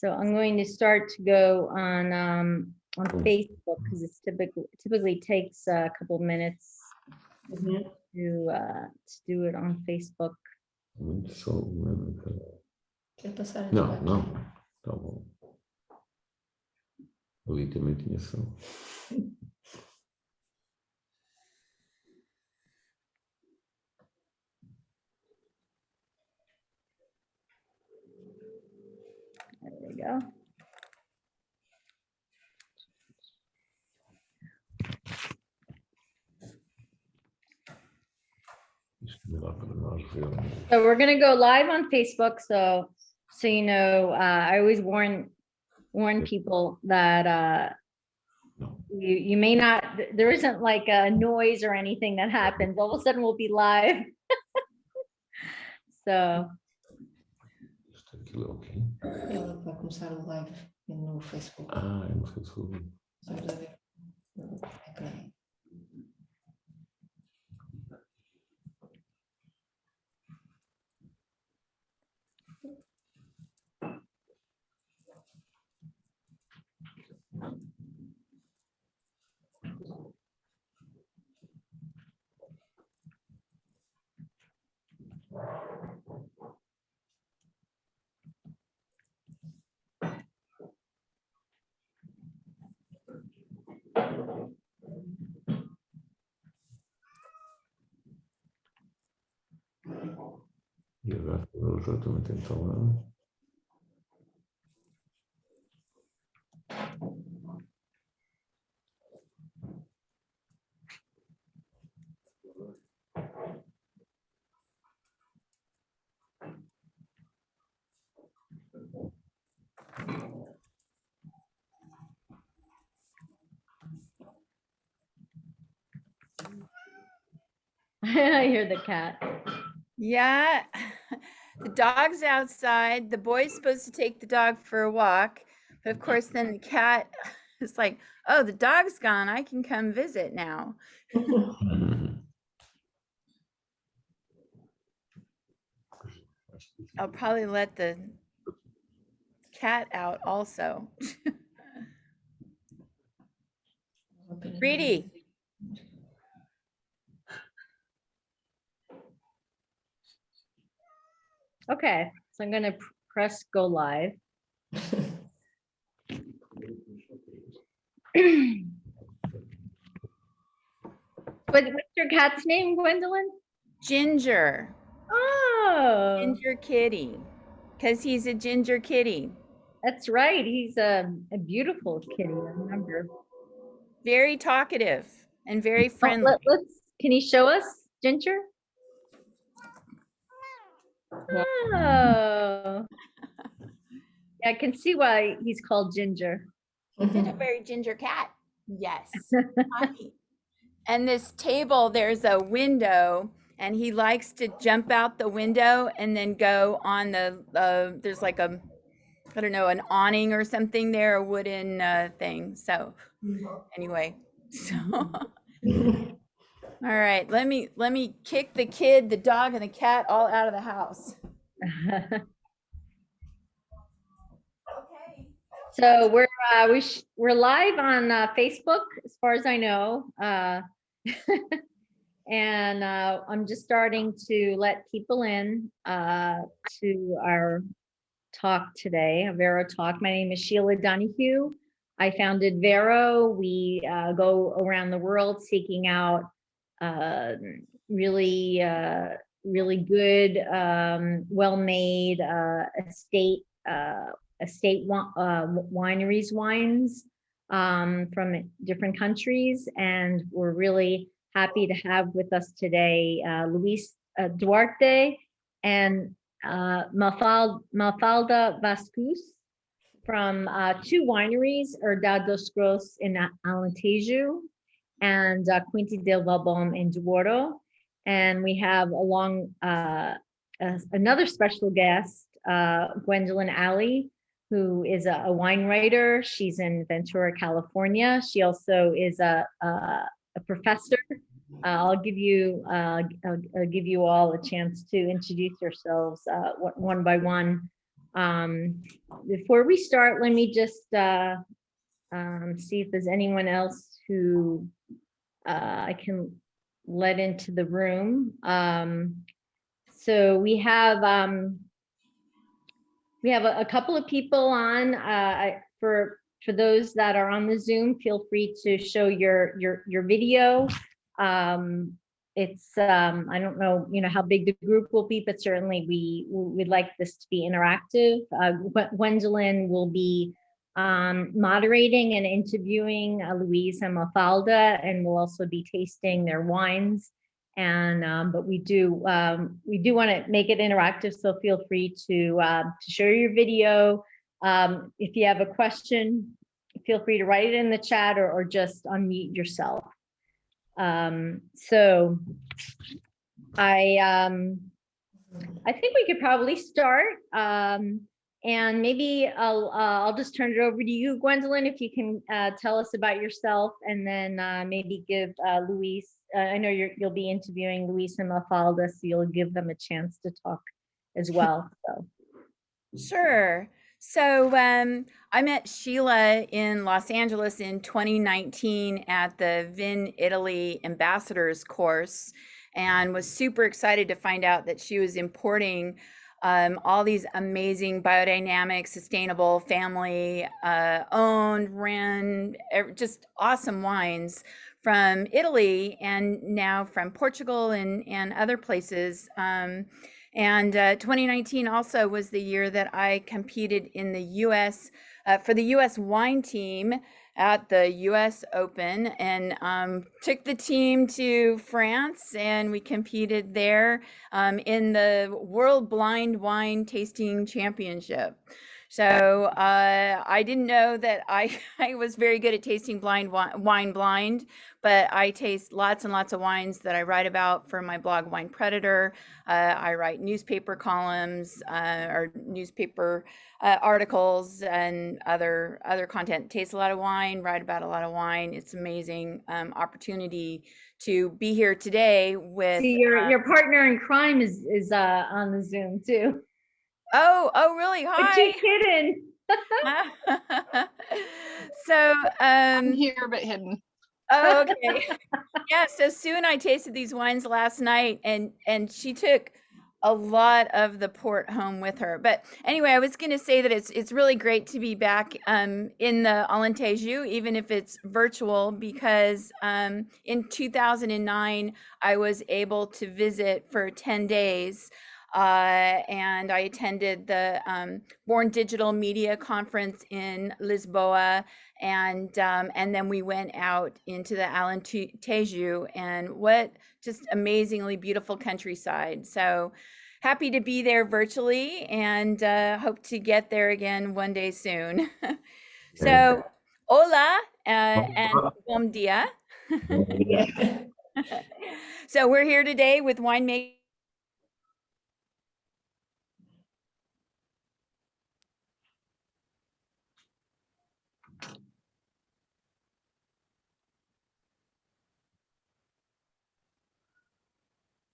So I'm going to start to go on Facebook because it's typically takes a couple minutes to do it on Facebook. Não, não. Tá bom. Ali também tinha som. There we go. So we're gonna go live on Facebook. So you know, I always warn people that you may not. There isn't like a noise or anything that happens. All of a sudden, we'll be live. So. Ela vai começar o live no Facebook. Ah, é no Facebook. Vamos lá ver no ecrã. E agora o João também tem que falar. I hear the cat. Yeah, the dog's outside. The boy's supposed to take the dog for a walk, but of course then the cat is like, oh, the dog's gone, I can come visit now. I'll probably let the cat out also. Reedy. Okay, so I'm gonna press go live. What's your cat's name, Gwendolyn? Ginger. Oh, Ginger kitty, because he's a ginger kitty. that's right. He's a beautiful kitty. I remember. Very talkative and very friendly. Can you show us Ginger? Oh, yeah, I can see why he's called Ginger. Is it a very ginger cat? Yes. And this table, there's a window, and he likes to jump out the window and then go on the, there's like a, I don't know, an awning or something there, a wooden thing. So anyway, so all right, let me kick the kid, the dog, and the cat all out of the house. Okay. So we're live on Facebook, as far as I know, and I'm just starting to let people in to our talk today, a Vero talk. My name is Sheila Donahue. I founded Vero. We go around the world seeking out really good, well-made estate wineries, wines from different countries, and we're really happy to have with us today Luis Duarte and Mafalda Vascus from two wineries, Herdad dos Gros in Alentejo and Quinta De Valdom in Duarte. And we have along another special guest, Gwendolyn Alley, who is a wine writer. She's in Ventura, California. She also is a professor. I'll give you all a chance to introduce yourselves one by one. Before we start, let me just see if there's anyone else who I can let into the room. So we have a couple of people on. For those that are on the Zoom, feel free to show your video. It's I don't know, how big the group will be, but certainly we'd like this to be interactive. Gwendolyn will be moderating and interviewing Luis and Mafalda, and we'll also be tasting their wines. And but we do want to make it interactive, so feel free to share your video. If you have a question, feel free to write it in the chat or just unmute yourself. So I think we could probably start. And maybe I'll just turn it over to you, Gwendolyn, if you can tell us about yourself, and then maybe give Luis. I know you'll be interviewing Luis and Mafalda, so you'll give them a chance to talk as well. So. Sure. So I met Sheila in Los Angeles in 2019 at the Vin Italy Ambassadors course, and was super excited to find out that she was importing all these amazing biodynamic, sustainable, family owned, ran, just awesome wines from Italy, and now from Portugal and other places. And 2019 also was the year that I competed in the US for the US wine team at the US Open, and took the team to France, and we competed there in the World Blind Wine Tasting Championship. So I didn't know that I was very good at tasting wine blind, but I taste lots and lots of wines that I write about for my blog Wine Predator. I write newspaper columns or newspaper articles and other content. Taste a lot of wine, write about a lot of wine. It's amazing opportunity to be here today with. See, your partner in crime is on the Zoom too. Oh, really? Hi. But you kidding? So I'm here but hidden. Oh, okay. Yeah, so Sue and I tasted these wines last night, and she took a lot of the port home with her. But anyway, I was going to say that it's really great to be back in the Alentejo, even if it's virtual, because in 2009 I was able to visit for 10 days. And I attended the Born Digital Media Conference in Lisboa, and then we went out into the Alentejo, and what just amazingly beautiful countryside. So happy to be there virtually, and hope to get there again one day soon. So hola and bom dia. So we're here today with Winemaker.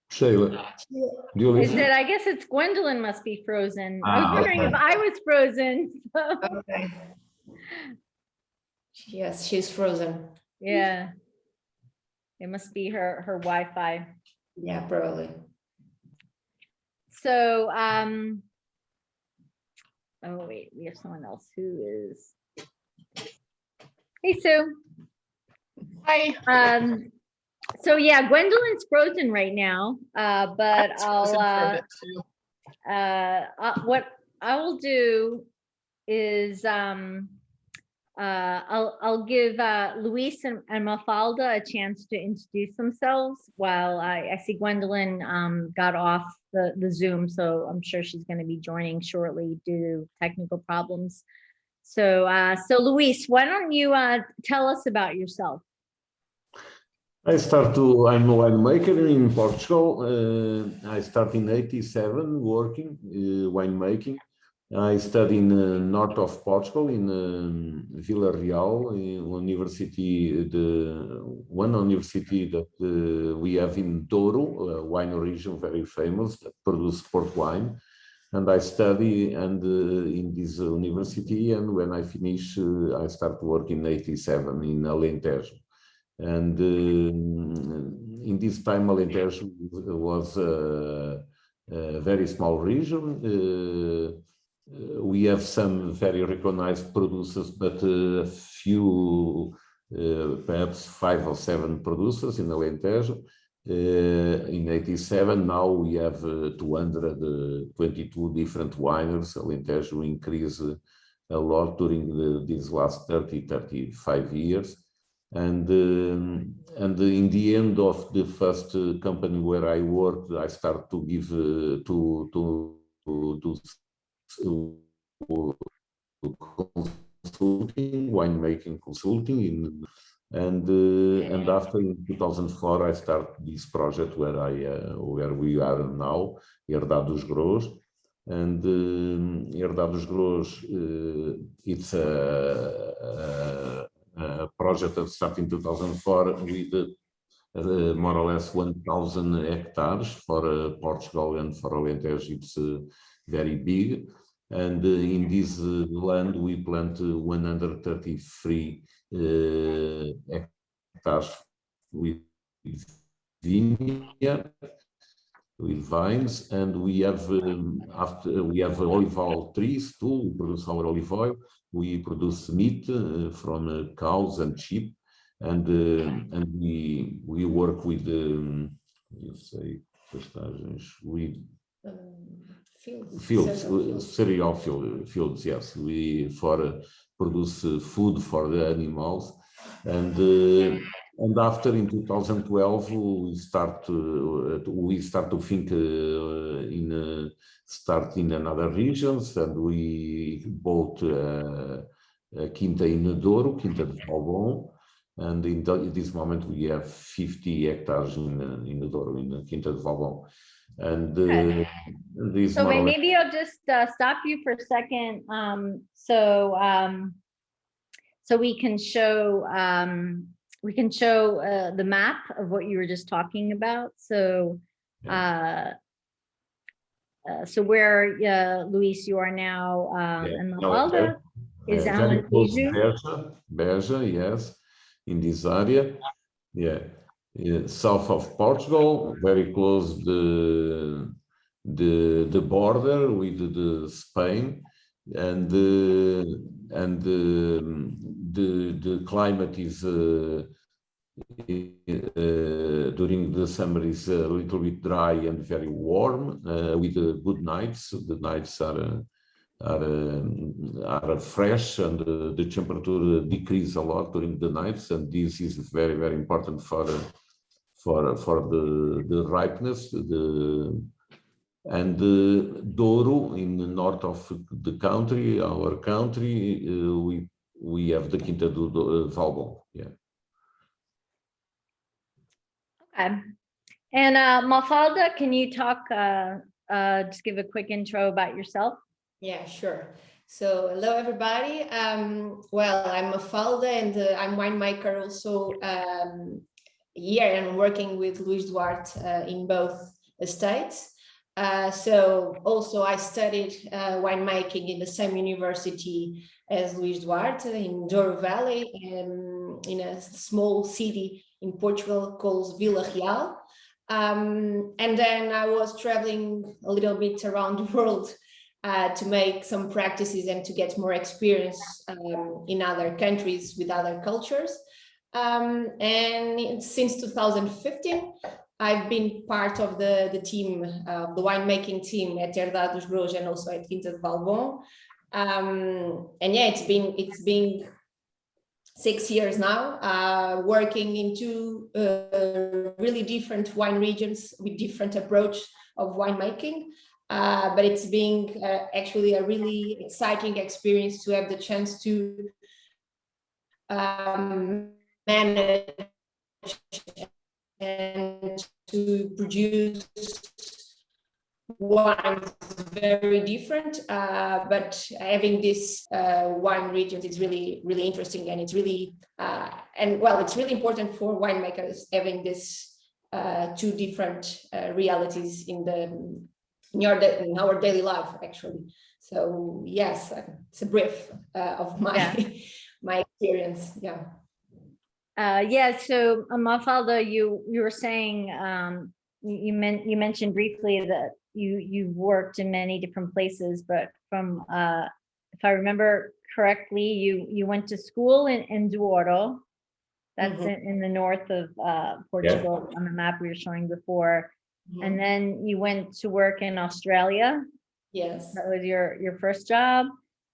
Sheila, do you Is listen? that, I guess it's Gwendolyn must be frozen. I was wondering if I was frozen. Okay. Yes, she's frozen. Yeah. It must be her Wi-Fi. Yeah, probably. So, oh wait, we have someone else who is. Hey, Sue. Hi. So yeah, Gwendolyn's frozen right now, but That's frozen for a bit, too. what I will do is I'll give Luis and Mafalda a chance to introduce themselves while I see Gwendolyn got off the Zoom, so I'm sure she's going to be joining shortly due to technical problems. So Luis, why don't you tell us about yourself? I'm a winemaker in Portugal. I started in '87 working winemaking. I studied in north of Portugal in Vila Real, in one university that we have in Douro, a wine region very famous that produces port wine. and I study and in this university. And when I finish, I start work in '87 in Alentejo. And in this time, Alentejo was a very small region. We have some very recognized producers, but a few, perhaps 5 or 7 producers in Alentejo. In '87, now we have 222 different wineries. Alentejo increased a lot during these last 35 years. And in the end of the first company where I worked, I started to give consulting, winemaking consulting, and after in 2004 I started this project where we are now, Herdade dos Gros. And Herdade dos Gros, it's a project that started in 2004 with more or less 1,000 hectares for Portugal, and for Alentejo it's very big. And in this land we plant 133 hectares with vineyard, with vines, and we have we have olive oil trees too. We produce our olive oil. We produce meat from cows and sheep, and we work with with cereal fields. Yes, we produce food for the animals, and after in 2012 we start to think start in another regions, and we bought Quinta in Douro, Quinta De Valdom, and in this moment we have 50 hectares in Douro, in Quinta De Valdom. And so maybe I'll just stop you for a second, so we can show the map of what you were just talking about. So so where Luis, you are now in Mafalda is Alentejo. Beja, yes, in this area, yeah. South of Portugal, very close the border with the Spain, and the climate is during the summer is a little bit dry and very warm, with good nights. The nights are fresh, and the temperature decreases a lot during the nights, and this is very, very important for the ripeness. And Douro, in the north of the country, our country, we have the Quinta de Valdom. Yeah. Okay. And Mafalda, can you talk, just give a quick intro about yourself? Yeah, sure. So hello, everybody. Well, I'm Mafalda, and I'm winemaker also here, and working with Luis Duarte in both states. So also I studied winemaking in the same university as Luis Duarte in Douro Valley, in a small city in Portugal called Vila Real. And then I was traveling a little bit around the world to make some practices and to get more experience in other countries with other cultures. And since 2015, I've been part of the team, the winemaking team at Herdade dos Gros and also at Quinta De Valdom. And yeah, it's been 6 years now, working in two really different wine regions with different approach of winemaking. But it's been actually a really exciting experience to have the chance to manage and to produce wines very different, but having this wine regions is really, really interesting, and it's really and well, it's really important for winemakers having this two different realities in in our daily life, actually. So yes, it's a brief of my my experience. Yeah. Yeah. So Mafalda, you were saying you mentioned briefly that you worked in many different places, but from if I remember correctly, you went to school in Duarte. That's in the north of Portugal on the map we were showing before. And then you went to work in Australia. Yes. That was your first job.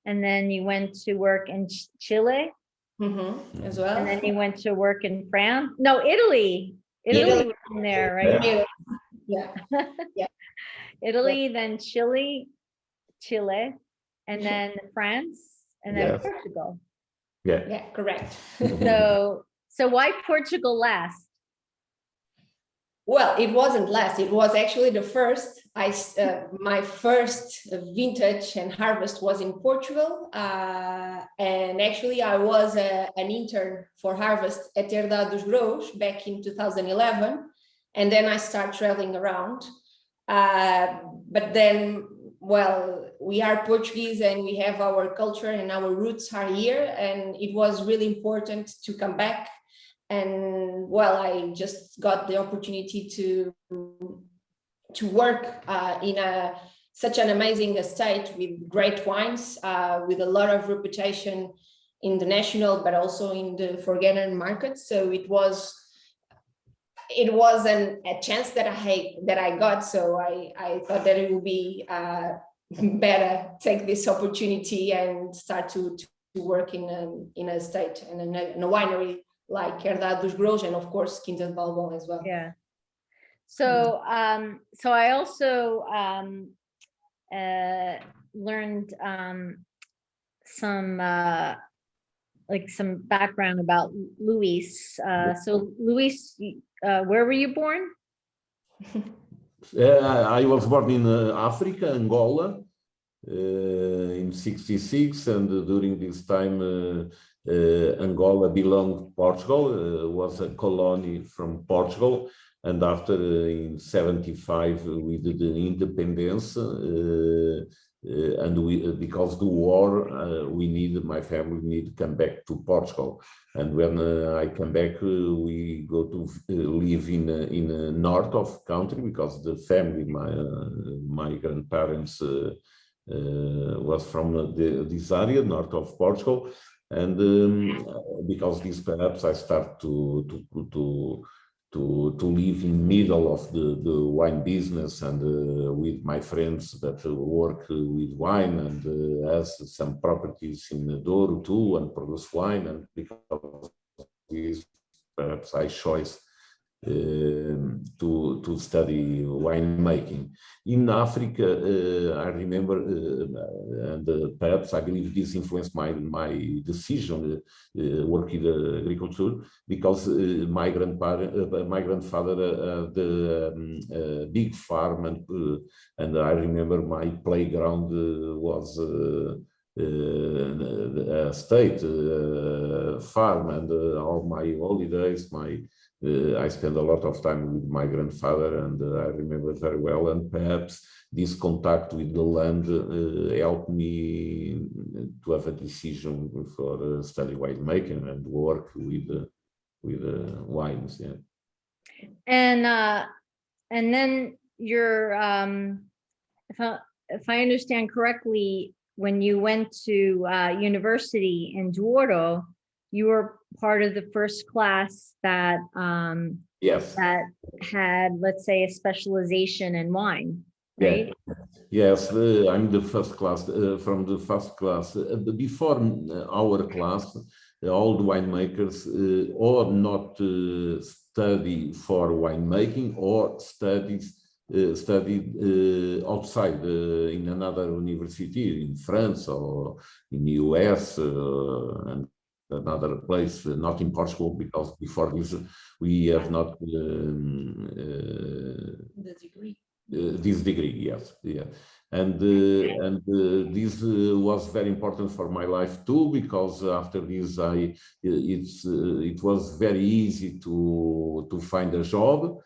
And then you went to work in Chile. As well. And then you went to work in France. No, Italy. Italy was in there, right? Yeah. Yeah. Italy, then Chile, and then France, and then Portugal. Yeah, correct. So why Portugal last? Well, it wasn't last. It was actually the first. My first vintage and harvest was in Portugal, and actually I was an intern for harvest at Herdade dos Grãos back in 2011, and then I started traveling around. But then, well, we are Portuguese and we have our culture and our roots are here, and it was really important to come back. And well, I just got the opportunity to work in such an amazing estate with great wines, with a lot of reputation in the national, but also in the foreign market. So it was a chance that I got. So I thought that it would be better take this opportunity and start to work in a estate and in a winery like Herdade dos Grãos, and of course Quinta De Valdom as well. Yeah. So so I also learned some background about Luis. So Luis, where were you born? I was born in Africa, Angola, in '66, and during this time Angola belonged to Portugal, was a colony from Portugal, and after in '75 we did the independence, and because the war, my family need to come back to Portugal, and when I come back, we go to live in north of country, because the family, my grandparents was from this area, north of Portugal. And because this, perhaps I start to live in middle of the wine business, and with my friends that work with wine, and has some properties in Douro too, and produce wine, and because of this, perhaps I choose to study winemaking. In Africa, I remember, and perhaps I believe this influenced my decision work in agriculture, because my grandfather the big farm, and I remember my playground was a state farm, and all my holidays, I spent a lot of time with my grandfather, and I remember very well. And perhaps this contact with the land helped me to have a decision for study winemaking and work with wines. Yeah. And then you're, if I understand correctly, when you went to university in Duarte, you were part of the first class that yes, that had, let's say, a specialization in wine, right? Yeah. Yes, I'm the first class, from the first class. Before our class, all the winemakers or not study for winemaking, or studied outside in another university in France or in the US, and another place, not in Portugal, because before this we have not The degree. this degree, yes, yeah, and this was very important for my life too, because after this it was very easy to find a job,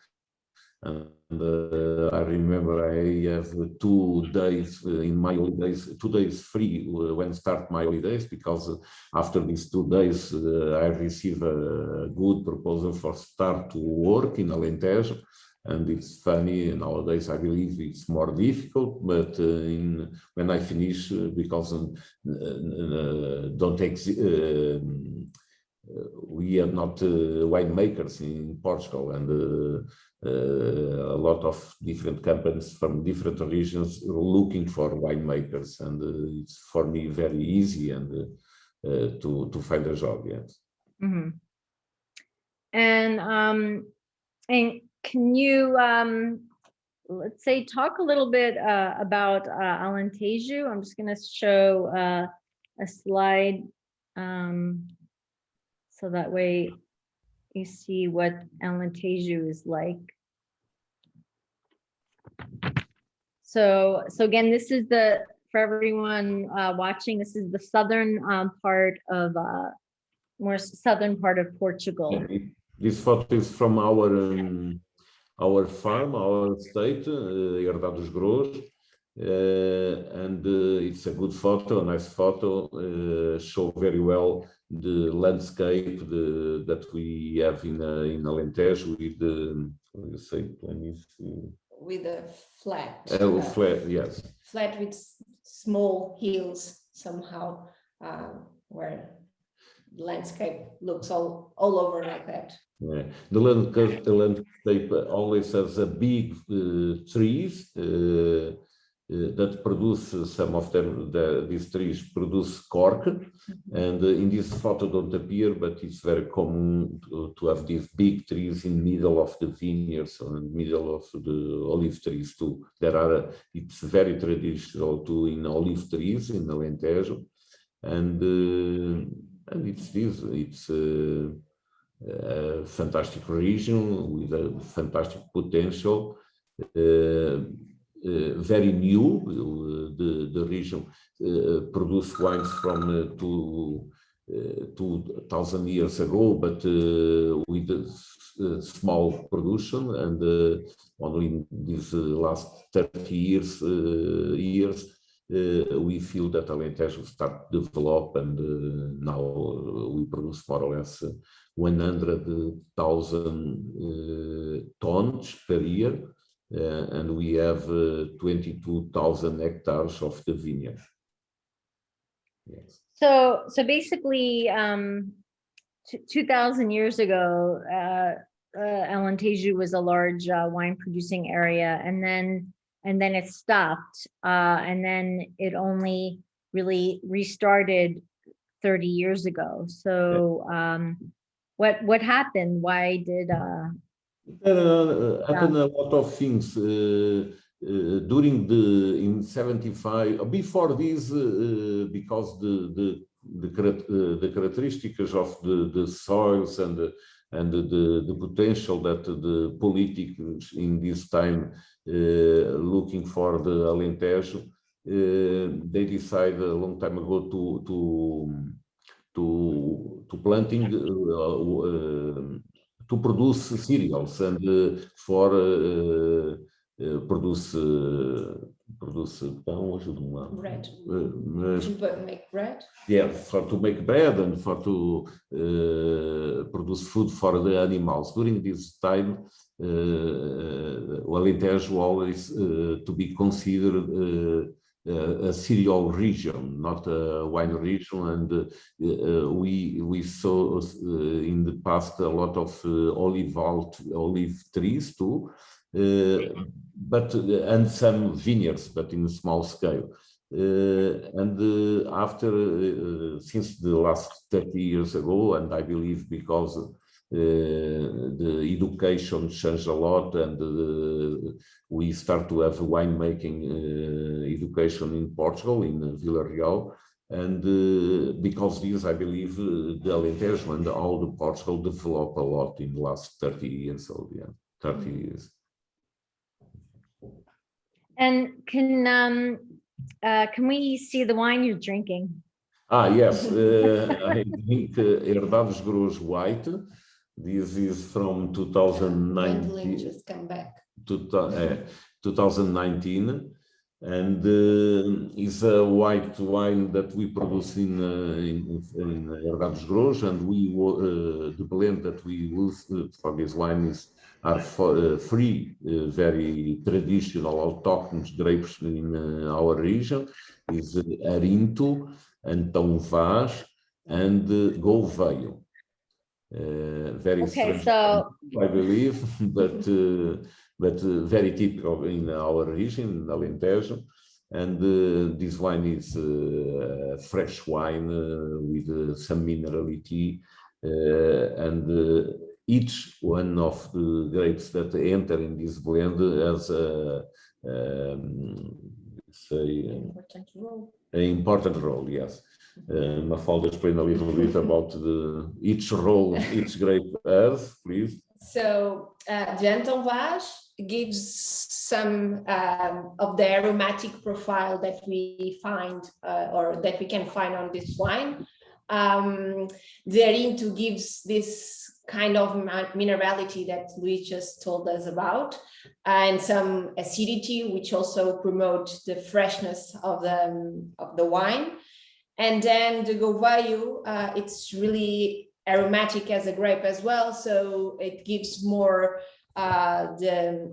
and I remember I have 2 days in my holidays, 2 days free when start my holidays, because after these 2 days I receive a good proposal for start to work in Alentejo. And it's funny, nowadays I believe it's more difficult, but when I finish, because we are not winemakers in Portugal, and a lot of different companies from different regions looking for winemakers, and it's for me very easy and to find a job. Yes. Mm-hmm. And can you let's say talk a little bit about Alentejo? I'm just going to show a slide so that way you see what Alentejo is like. So again, this is for everyone watching, this is the southern part of more southern part of Portugal. This photo is from our farm, our estate, Herdade dos Gros, and it's a good photo, a nice photo, show very well the landscape that we have in Alentejo with the, with a flat, flat, yes, flat with small hills somehow, where the landscape looks all over like that. Yeah. The landscape always has a big trees that produce, some of them, these trees produce cork, and in this photo don't appear, but it's very common to have these big trees in middle of the vineyards or in middle of the olive trees too. It's very traditional too in olive trees in Alentejo, and it's a fantastic region with a fantastic potential, very new. The region produced wines from 2,000 years ago, but with a small production, and only in these last 30 years, we feel that Alentejo start to develop, and now we produce more or less 100,000 tons per year, and we have 22,000 hectares of the vineyard. Yes. So basically, 2,000 years ago, Alentejo was a large wine producing area, and then it stopped, and then it only really restarted 30 years ago. So what happened? Why did There happened a lot of things in 75. Before this, because the characteristics of the soils and the potential that the politics in this time looking for the Alentejo, they decided a long time ago to planting to produce cereals and for produce pão, ajuda-me. Bread. To make bread? Yeah, to make bread and to produce food for the animals. During this time, Alentejo always to be considered a cereal region, not a wine region, and we saw in the past a lot of olive trees too, and some vineyards, but in a small scale. After since the last 30 years ago, and I believe because the education changed a lot, and we start to have winemaking education in Portugal, in Vila Real, and because this, I believe, the Alentejo and all the Portugal developed a lot in the last 30 years. So yeah, 30 years. and can we see the wine you're drinking? Yes, I drink Herdade dos Gros White. This is from 2019. Just come back. 2019, and is a white wine that we produce in Herdade dos Gros, and the blend that we use for this wine are three very traditional autochthonous grapes in our region, is Arinto, Antão Vaz, and Gouveia. Very Okay, strange, so I believe, but very typical in our region, in Alentejo. And this wine is fresh wine with some minerality, and each one of the grapes that enter in this blend has Important role. an important role, yes. Mafalda, explain a little bit about each role each grape has, please. So the Antão Vaz gives some of the aromatic profile that we find or that we can find on this wine. The Arinto gives this kind of minerality that Luis just told us about, and some acidity, which also promotes the freshness of the wine. And then the Gouveia, it's really aromatic as a grape as well, so it gives more the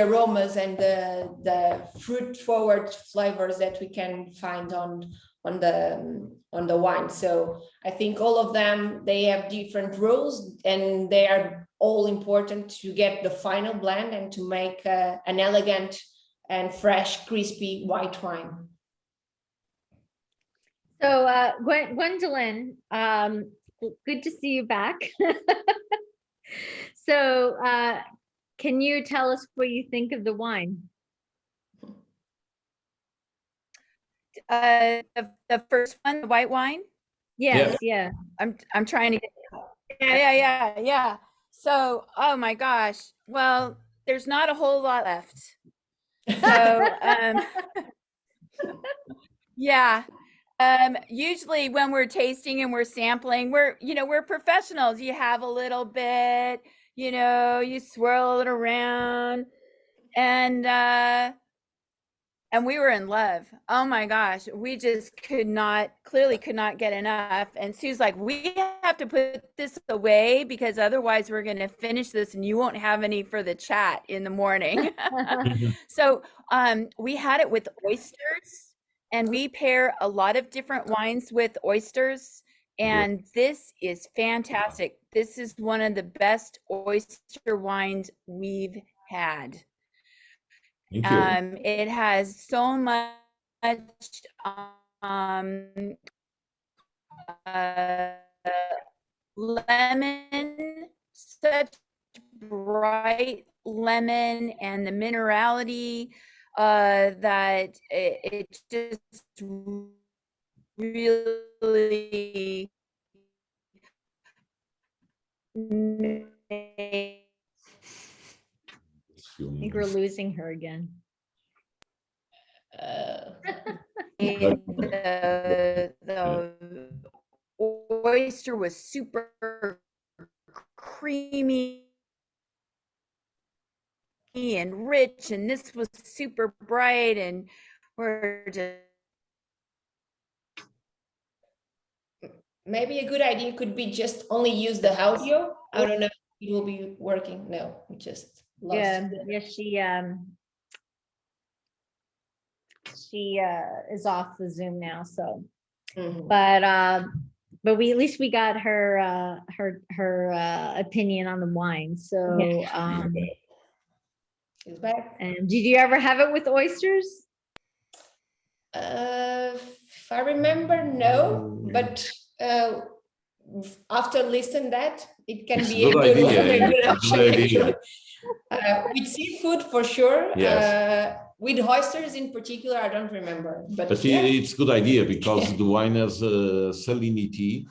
aromas and the fruit forward flavors that we can find on the wine. So I think all of them, they have different roles, and they are all important to get the final blend and to make an elegant and fresh, crispy white wine. So Gwendolyn, good to see you back. So can you tell us what you think of the wine? The first one, the white wine. Yes, yeah. I'm trying to get. Yeah. So, oh my gosh. Well, there's not a whole lot left. So, yeah. Usually when we're tasting and we're sampling, we're professionals. You have a little bit, you swirl it around, and we were in love. Oh my gosh, we just clearly could not get enough. And Sue's like, we have to put this away because otherwise we're going to finish this and you won't have any for the chat in the morning. So we had it with oysters. And we pair a lot of different wines with oysters, and this is fantastic. This is one of the best oyster wines we've had. Thank you. It has so much lemon, such bright lemon, and the minerality that it just really I think we're losing her again. The oyster was super creamy and rich, and this was super bright, and we're just maybe a good idea could be just only use the audio. I don't know if it will be working. No, we just lost it. She is off the Zoom now, so Mhm. but we at least we got her opinion on the wine. So She's back. and did you ever have it with oysters? If I remember, no, but after listening that, it can be a good idea. With seafood for sure. Yes. With oysters in particular, I don't remember. But yeah. It's a good idea because the wine has salinity,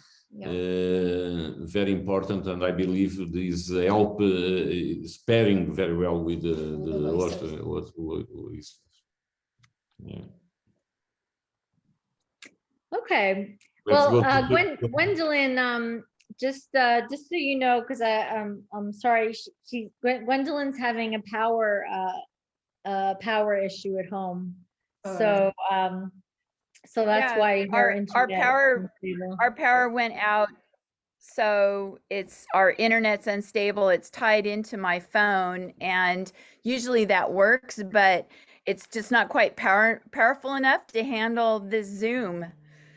very important, and I believe this help is pairing very well with the oyster. Yeah. Okay. Well, Gwendolyn, just so you know, because I'm sorry, Gwendolyn's having a power issue at home. So so that's Yeah, why her our internet power is unstable. our power went out, so our internet's unstable. It's tied into my phone, and usually that works, but it's just not quite powerful enough to handle this Zoom.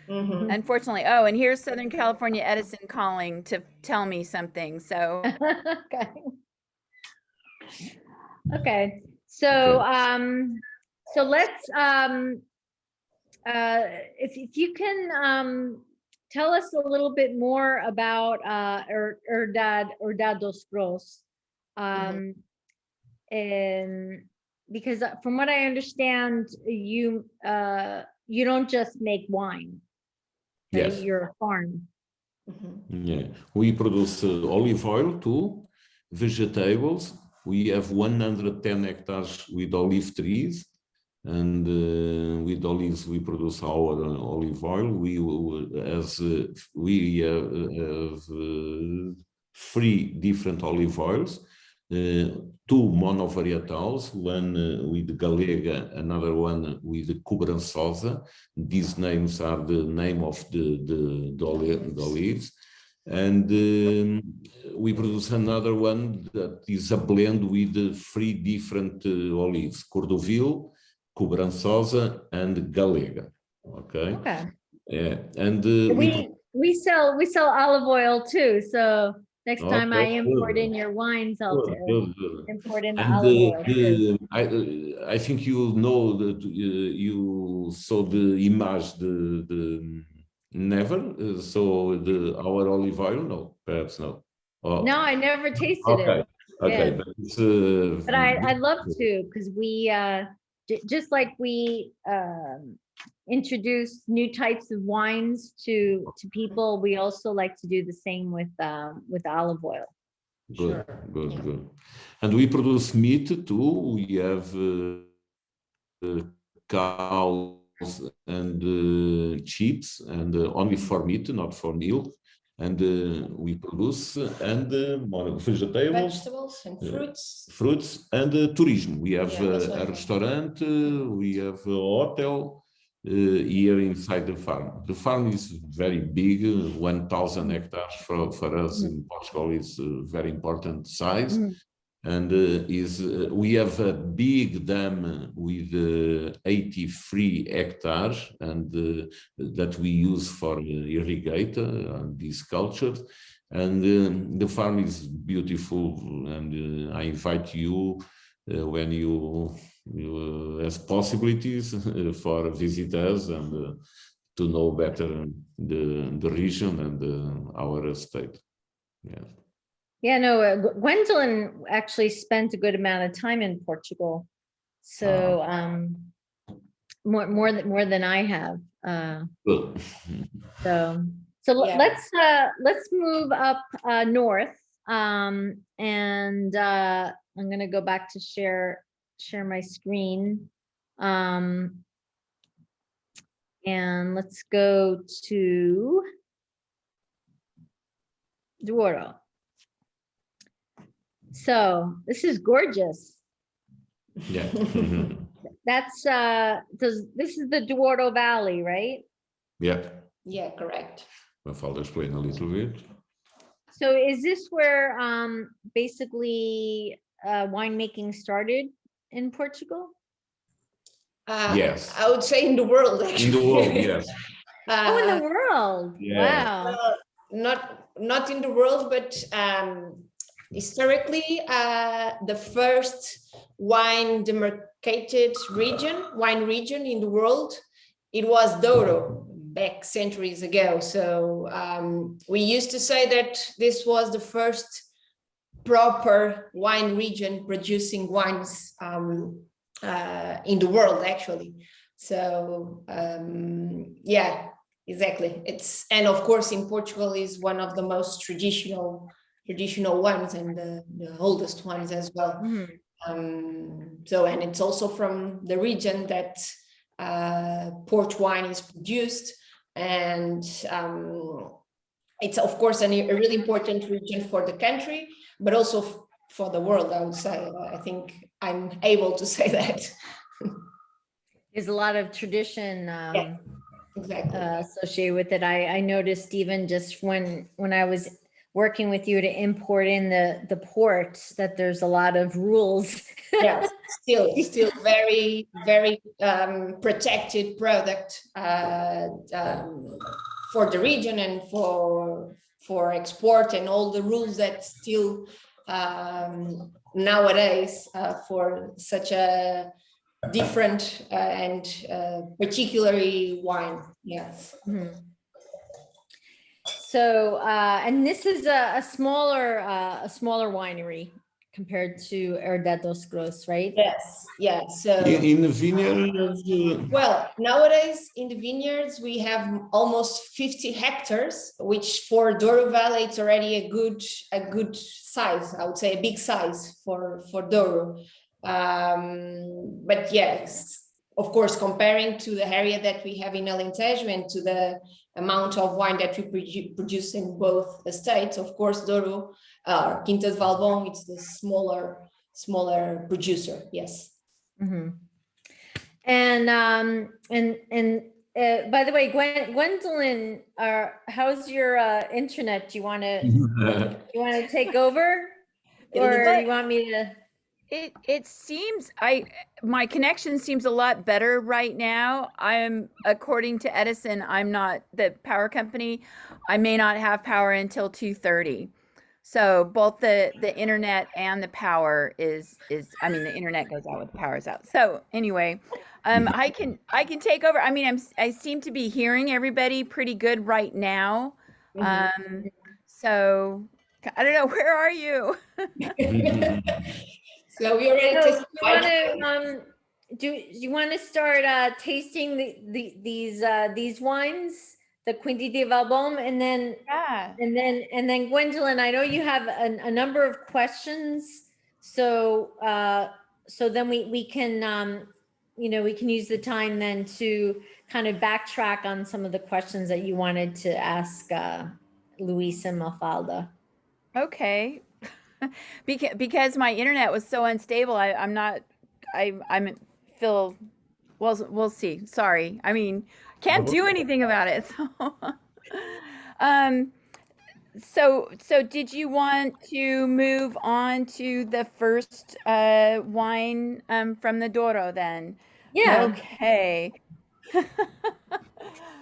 Mhm. Unfortunately. Oh, and here's Southern California Edison calling to tell me something. So Okay. Okay. So so let's if you can tell us a little bit more about Herdad dos Gros. And because from what I understand, you don't just make wine, right? Yes. You're a farm. Yeah, we produce olive oil too, vegetables. We have 110 hectares with olive trees, and with olives we produce our olive oil. We have 3 different olive oils, 2 monovarietals, one with Galega, another one with Cobrançosa. These names are the name of the olives. And we produce another one that is a blend with 3 different olives: Cordovil, Cobrançosa, and Galega. Okay. Okay. Yeah, and We sell olive oil too. So next time I okay, import good. in your wines, I'll Good. import in the And olive oil too. I think you know that you saw the image, the never. So our olive oil, no, perhaps no. Oh, No, I never tasted it. okay, Yeah. but it's But I'd love to, because we just like we introduce new types of wines to people, we also like to do the same with olive oil. good, Sure. good, Yeah. good. And we produce meat too. We have cows and sheep, and only for meat, not for milk. And we produce more Vegetables and fruits and tourism. We have also a restaurant, we have a hotel here inside the farm. The farm is very big, 1,000 hectares for us in Portugal is a very important size. And we have a big dam with 83 hectares, and that we use for irrigate these cultures. And the farm is beautiful, and I invite you when you have possibilities for visitors and to know better the region and our state. Yeah. Yeah, no, Gwendolyn actually spent a good amount of time in Portugal. So more than I have. Good. So Yeah. let's move up north. And I'm gonna go back to share my screen. And let's go to Duarte. So this is gorgeous. Yeah. That's this is the Duarte Valley, right? Yeah. Yeah, correct. I'll explain a little bit. So is this where basically winemaking started in Portugal? Yes. I would say in the world, actually. In the world, yes. Oh, in the world. Yeah. Wow. Not in the world, but historically, the first wine demarcated wine region in the world, it was Douro back centuries ago. So we used to say that this was the first proper wine region producing wines in the world, actually. So yeah, exactly. And of course in Portugal is one of the most traditional ones and the oldest ones as well. So, and it's also from the region that port wine is produced, and it's of course a really important region for the country, but also for the world, I would say. I think I'm able to say that. There's a lot of tradition Exactly. associated with it. I noticed even just when I was working with you to import in the port, that there's a lot of rules. Yes, still very protected product for the region and for export, and all the rules that still nowadays for such a different and particularly wine. Yes. Mhm. So, and this is a smaller winery compared to Herdad dos Gros, right? Yes. Yeah. So In the vineyards, well, nowadays in the vineyards we have almost 50 hectares, which for Douro Valley it's already a good size. I would say a big size for Douro. But yes, of course, comparing to the area that we have in Alentejo and to the amount of wine that we produce in both estates, of course, Douro, Quinta De Valdom, it's the smaller producer. Yes. Mm-hmm. And by the way, Gwendolyn, how's your internet? Do you want to take over, or you want me to? It seems my connection seems a lot better right now. According to Edison, I'm not the power company. I may not have power until 2:30. So both the internet and the power is I mean, the internet goes out when the power's out. So anyway, I can take over. I mean, I seem to be hearing everybody pretty good right now. So I don't know, where are you? So we already So tasted. do you want to start tasting these wines, the Quinta De Valdom, and then Yeah. and then Gwendolyn, I know you have a number of questions, so so then we can we can use the time then to kind of backtrack on some of the questions that you wanted to ask Luis and Mafalda. Okay. Because my internet was so unstable, I'm feel, well, we'll see. Sorry. I mean, can't do anything about it. So did you want to move on to the first wine from the Douro then? Yeah. Okay.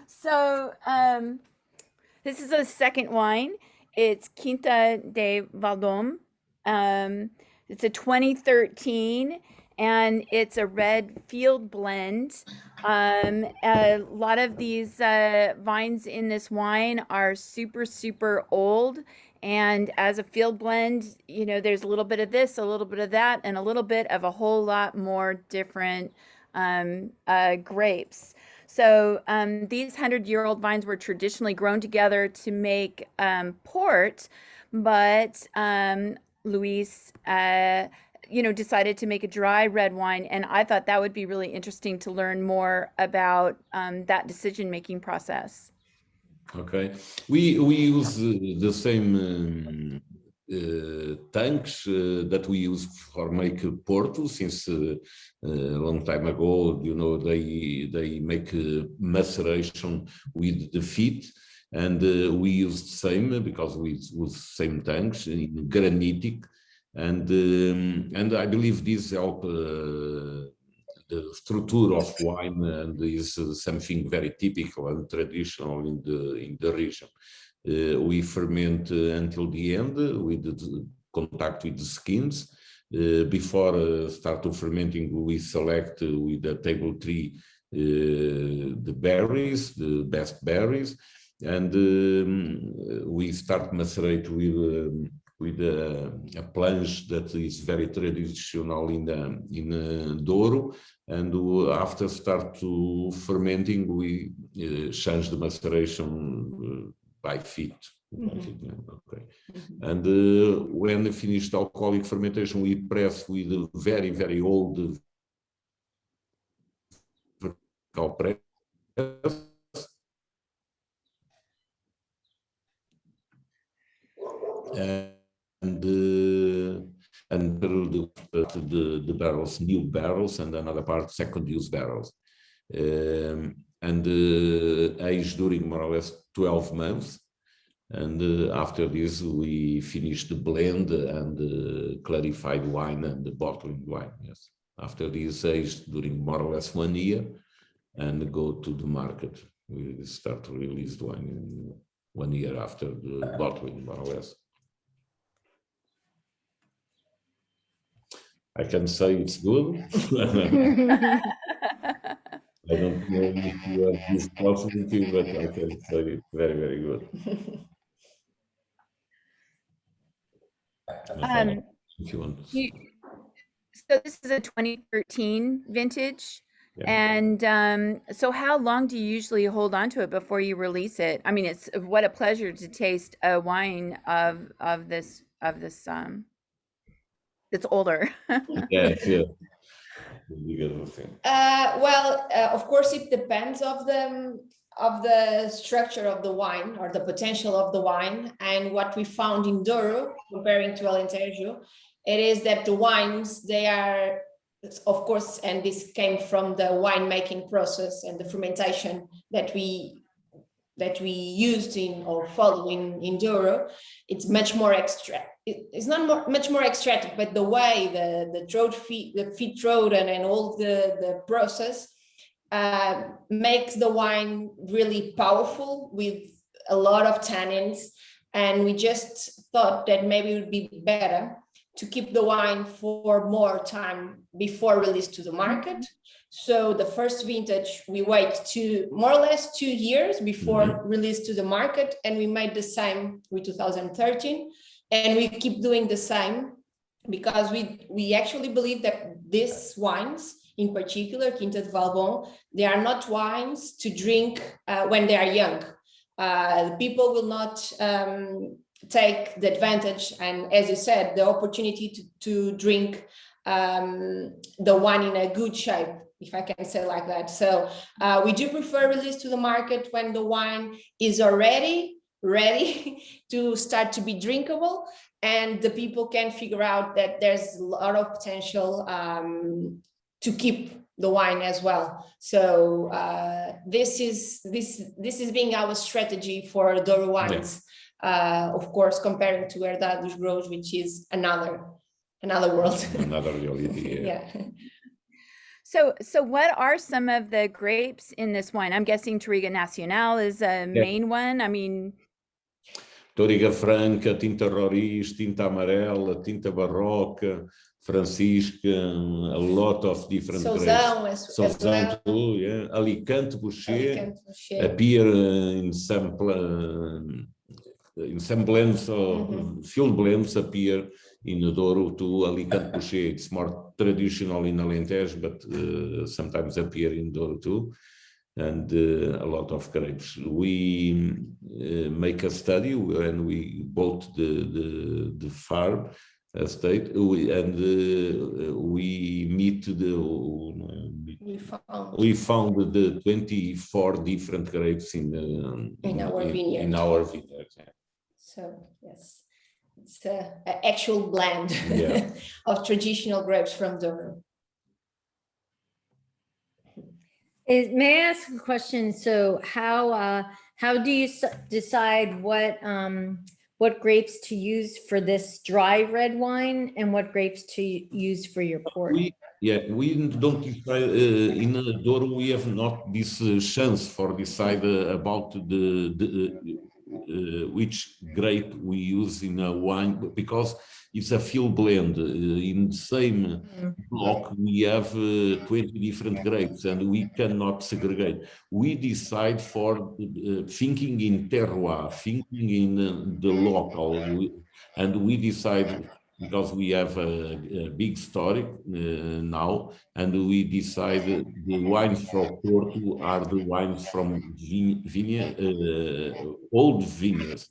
So this is a second wine. It's Quinta De Valdom. It's a 2013, and it's a red field blend. A lot of these vines in this wine are super, super old. And as a field blend, there's a little bit of this, a little bit of that, and a little bit of a whole lot more different grapes. So these 100-year-old vines were traditionally grown together to make port, but Luis, decided to make a dry red wine, and I thought that would be really interesting to learn more about that decision-making process. Okay, we use the same tanks that we use for make Porto since a long time ago. They make maceration with the feet, and we use the same because we use same tanks in granitic, and I believe this help the structure of wine, and is something very typical and traditional in the region. We ferment until the end with the contact with the skins. Before start of fermenting, we select with the table tree the berries, the best berries, and we start macerate with a planche that is very traditional in Douro, and after start to fermenting, we change the maceration by feet. Okay. And when finished alcoholic fermentation, we press with a very, very old vertical press. and the barrels, new barrels, and another part second use barrels, and aged during more or less 12 months. And after this, we finish the blend and clarified wine and the bottling wine. Yes. After this, aged during more or less 1 year, and go to the market. We start to release the wine in 1 year after the bottling, more or less. I can say it's good. I don't know if you have this possibility, but I can say it's very, very good. If you want. So this is a 2013 vintage. Yeah. And so how long do you usually hold on to it before you release it? I mean, it's what a pleasure to taste a wine of this that's older. Yes, yeah. Of course, it depends of the structure of the wine or the potential of the wine. And what we found in Douro, comparing to Alentejo, it is that the wines, they are, of course, and this came from the winemaking process and the fermentation that we used in or follow in Douro. It's much more it's not much more extractive, but the way the feed throat and all the process makes the wine really powerful with a lot of tannins. And we just thought that maybe it would be better to keep the wine for more time before release to the market. So the first vintage, we wait more or less 2 years before release to the market. And we made the same with 2013. And we keep doing the same because we actually believe that these wines, in particular, Quinta De Valdom, they are not wines to drink when they are young. People will not take the advantage and, as you said, the opportunity to drink the wine in a good shape, if I can say like that. So we do prefer release to the market when the wine is already ready to start to be drinkable, and the people can figure out that there's a lot of potential to keep the wine as well. So this is being our strategy for Douro wines. Yeah. Of course, comparing to Herdade dos Grãos, which is another world. Another reality. Yeah. So what are some of the grapes in this wine? I'm guessing Touriga Nacional is a main one. I mean, Touriga Franca, Tinta Roriz, Tinta Amarela, Tinta Barroca, Francisca, a lot of different grapes. Sauzão too, yeah. Alicante Boucher appear in some blends or field blends appear in Douro to Alicante Boucher. It's more traditional in Alentejo, but sometimes appear in Douro too. And a lot of grapes. We make a study when we bought the farm estate, we found the 24 different grapes in our vineyard. So yes, it's an actual blend of traditional grapes from Douro. May I ask a question? So how do you decide what grapes to use for this dry red wine and what grapes to use for your port? We don't decide in Douro. We have not this chance for decide about which grape we use in a wine, because it's a field blend. In the same block, we have 20 different grapes and we cannot segregate. We decide for thinking in terroir, thinking in the local, and we decide because we have a big story now, and we decide the wines from Porto are the wines from old vineyards.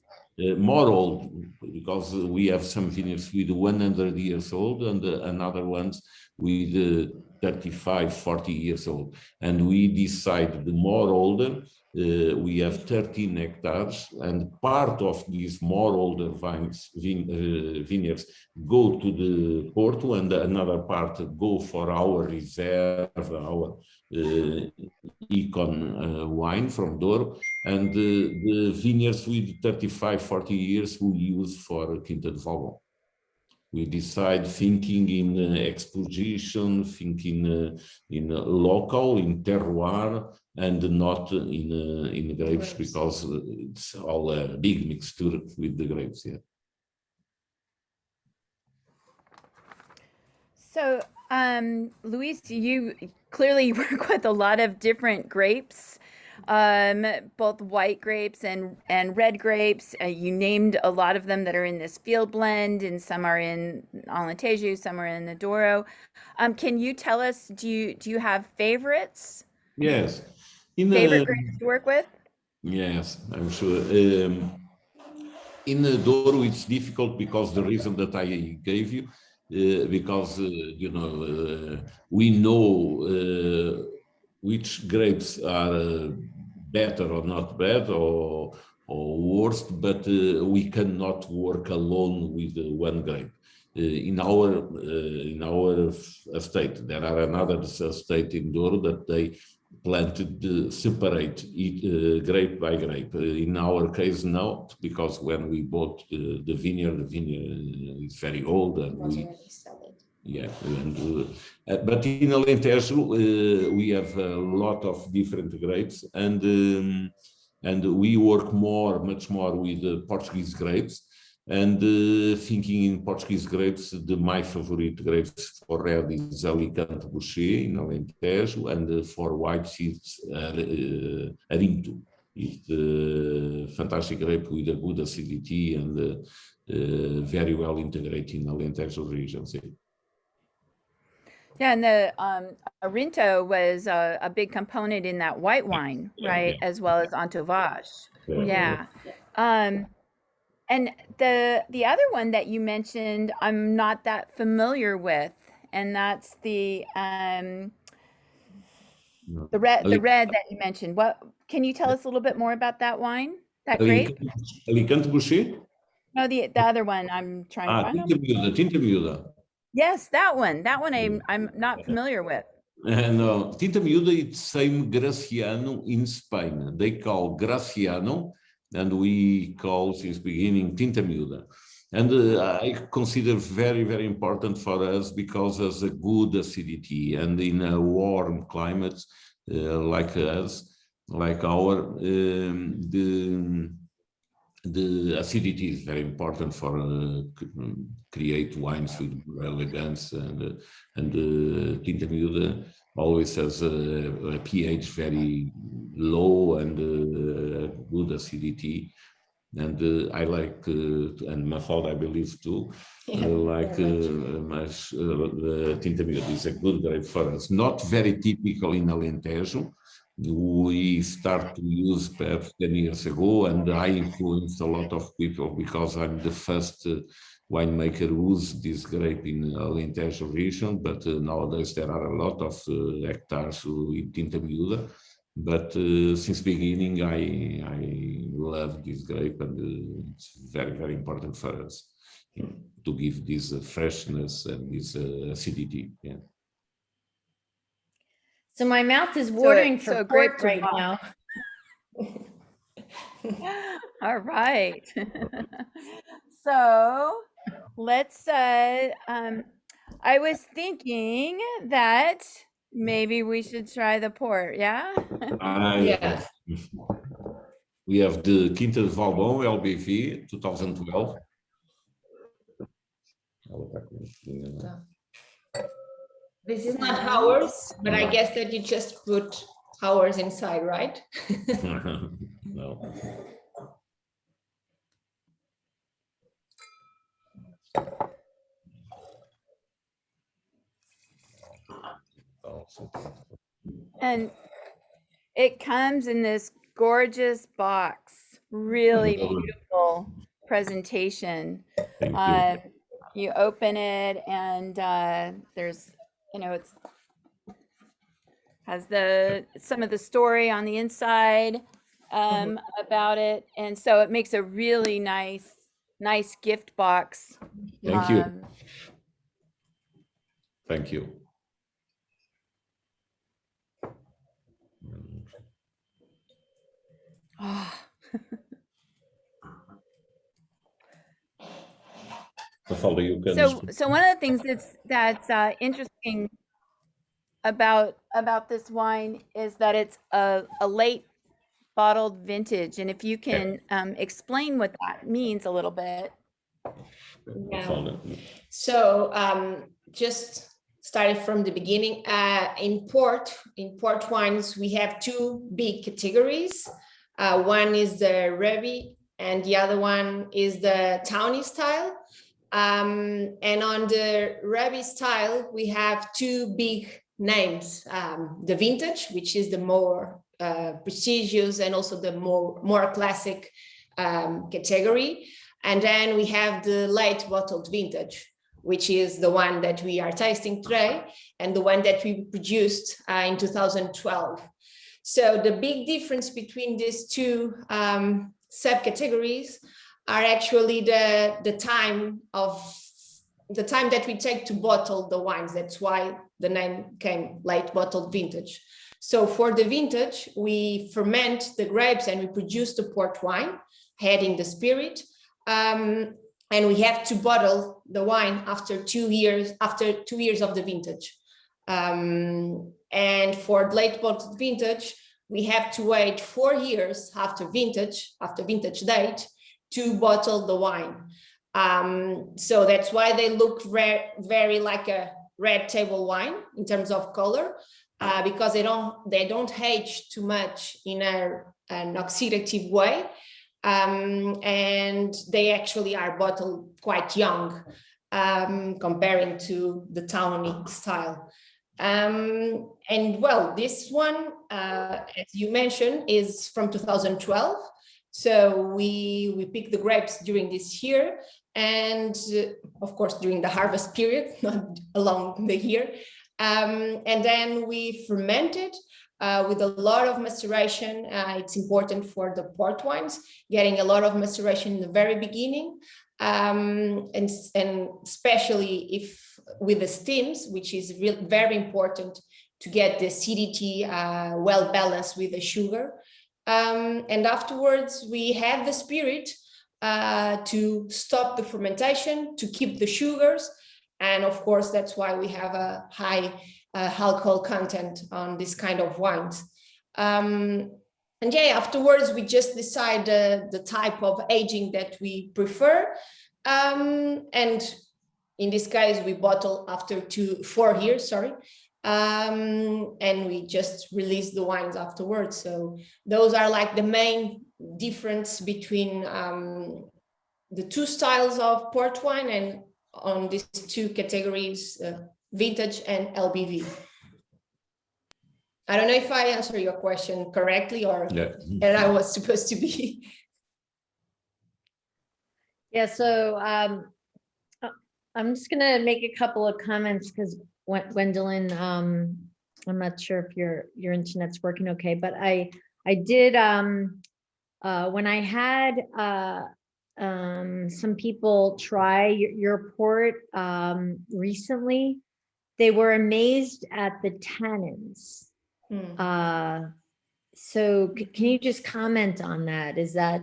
More old, because we have some vineyards with 100 years old and another ones with 35, 40 years old. And we decide the more older, we have 13 hectares, and part of these more older vineyards go to the Porto, and another part go for our reserve, our econ wine from Douro, and the vineyards with 35, 40 years we use for Quinta De Valdom. We decide thinking in exposition, thinking in local, in terroir, and not in grapes, because it's all a big mixture with the grapes. Yeah. So, Luis, you clearly work with a lot of different grapes, both white grapes and red grapes. You named a lot of them that are in this field blend, and some are in Alentejo, some are in the Douro. Can you tell us, do you have favorites? Yes. Favorite grapes to work with? Yes, I'm sure. In Douro, it's difficult because the reason that I gave you, because we know which grapes are better or not bad or worst, but we cannot work alone with one grape. In our estate, there are another estate in Douro that they planted separate grape by grape. In our case, not, because when we bought the vineyard is very old, and but in Alentejo we have a lot of different grapes, and we work much more with Portuguese grapes. And thinking in Portuguese grapes, my favorite grapes for red is Alicante Boucher in Alentejo, and for white it's Arinto. It's a fantastic grape with a good acidity and very well integrated in Alentejo region. Yeah, and the Arinto was a big component in that white wine, right? Yeah. As well as Entourage. Yeah. And the other one that you mentioned, I'm not that familiar with, and that's the red that you mentioned. What can you tell us a little bit more about that wine? That grape? Alicante Boucher? No, the other one I'm trying to find. Tinta Miúda. Yes, that one. That one I'm not familiar with. No, Tinta Miúda, it's same Graciano in Spain. They call Graciano, and we call since beginning Tinta Miúda. And I consider very, very important for us because of the good acidity, and in a warm climate like us, like our, the acidity is very important for create wines with elegance, and Tinta Miúda always has a pH very low and good acidity. And I like, and Mafalda, I believe too, like Tinta Miúda is a good grape for us. Not very typical in Alentejo. We start to use perhaps 10 years ago, and I influenced a lot of people because I'm the first winemaker who used this grape in Alentejo region, but nowadays there are a lot of hectares with Tinta Miúda. But since beginning, I love this grape, and it's very, very important for us to give this freshness and this acidity. Yeah. So my mouth is watering for port right now. All right. So let's, I was thinking that maybe we should try the port, yeah? Yeah. We have the Quinta De Valdom LBV 2012. This is not ours, but I guess that you just put ours inside, right? No. And it comes in this gorgeous box, really beautiful presentation. Thank you. You open it, and there's, it's has some of the story on the inside about it, and so it makes a really nice gift box. Thank you. Thank you. Oh, Mafalda, you can so one of the things that's interesting about this wine is that it's a late bottled vintage, and if you can explain what that means a little bit. Yeah. So just started from the beginning. In port wines, we have two big categories. One is the Ruby, and the other one is the Tawny style. And on the Ruby style, we have two big names: the Vintage, which is the more prestigious and also the more classic category. And then we have the late bottled vintage, which is the one that we are tasting today and the one that we produced in 2012. So the big difference between these two subcategories are actually the time that we take to bottle the wines. That's why the name came late bottled vintage. So for the vintage, we ferment the grapes and we produce the port wine, adding the spirit. And we have to bottle the wine after 2 years of the vintage. And for late bottled vintage, we have to wait 4 years after vintage date to bottle the wine. So that's why they look very like a red table wine in terms of color, because they don't age too much in an oxidative way. And they actually are bottled quite young, comparing to the Tawny style. And well, this one, as you mentioned, is from 2012. So we pick the grapes during this year, and of course during the harvest period, not along the year. And then we ferment it with a lot of maceration. It's important for the port wines, getting a lot of maceration in the very beginning, and especially if with the steams, which is very important to get the acidity well balanced with the sugar. And afterwards, we have the spirit to stop the fermentation, to keep the sugars. And of course, that's why we have a high alcohol content on this kind of wines. And yeah, afterwards, we just decide the type of aging that we prefer. And in this case, we bottle after 4 years, and we just release the wines afterwards. So those are like the main difference between the two styles of port wine and on these two categories, vintage and LBV. I don't know if I answered your question correctly or and I was supposed to be. Yeah, so I'm just gonna make a couple of comments because Gwendolyn, I'm not sure if your internet's working okay, but I did when I had some people try your port recently, they were amazed at the tannins. So can you just comment on that? Is that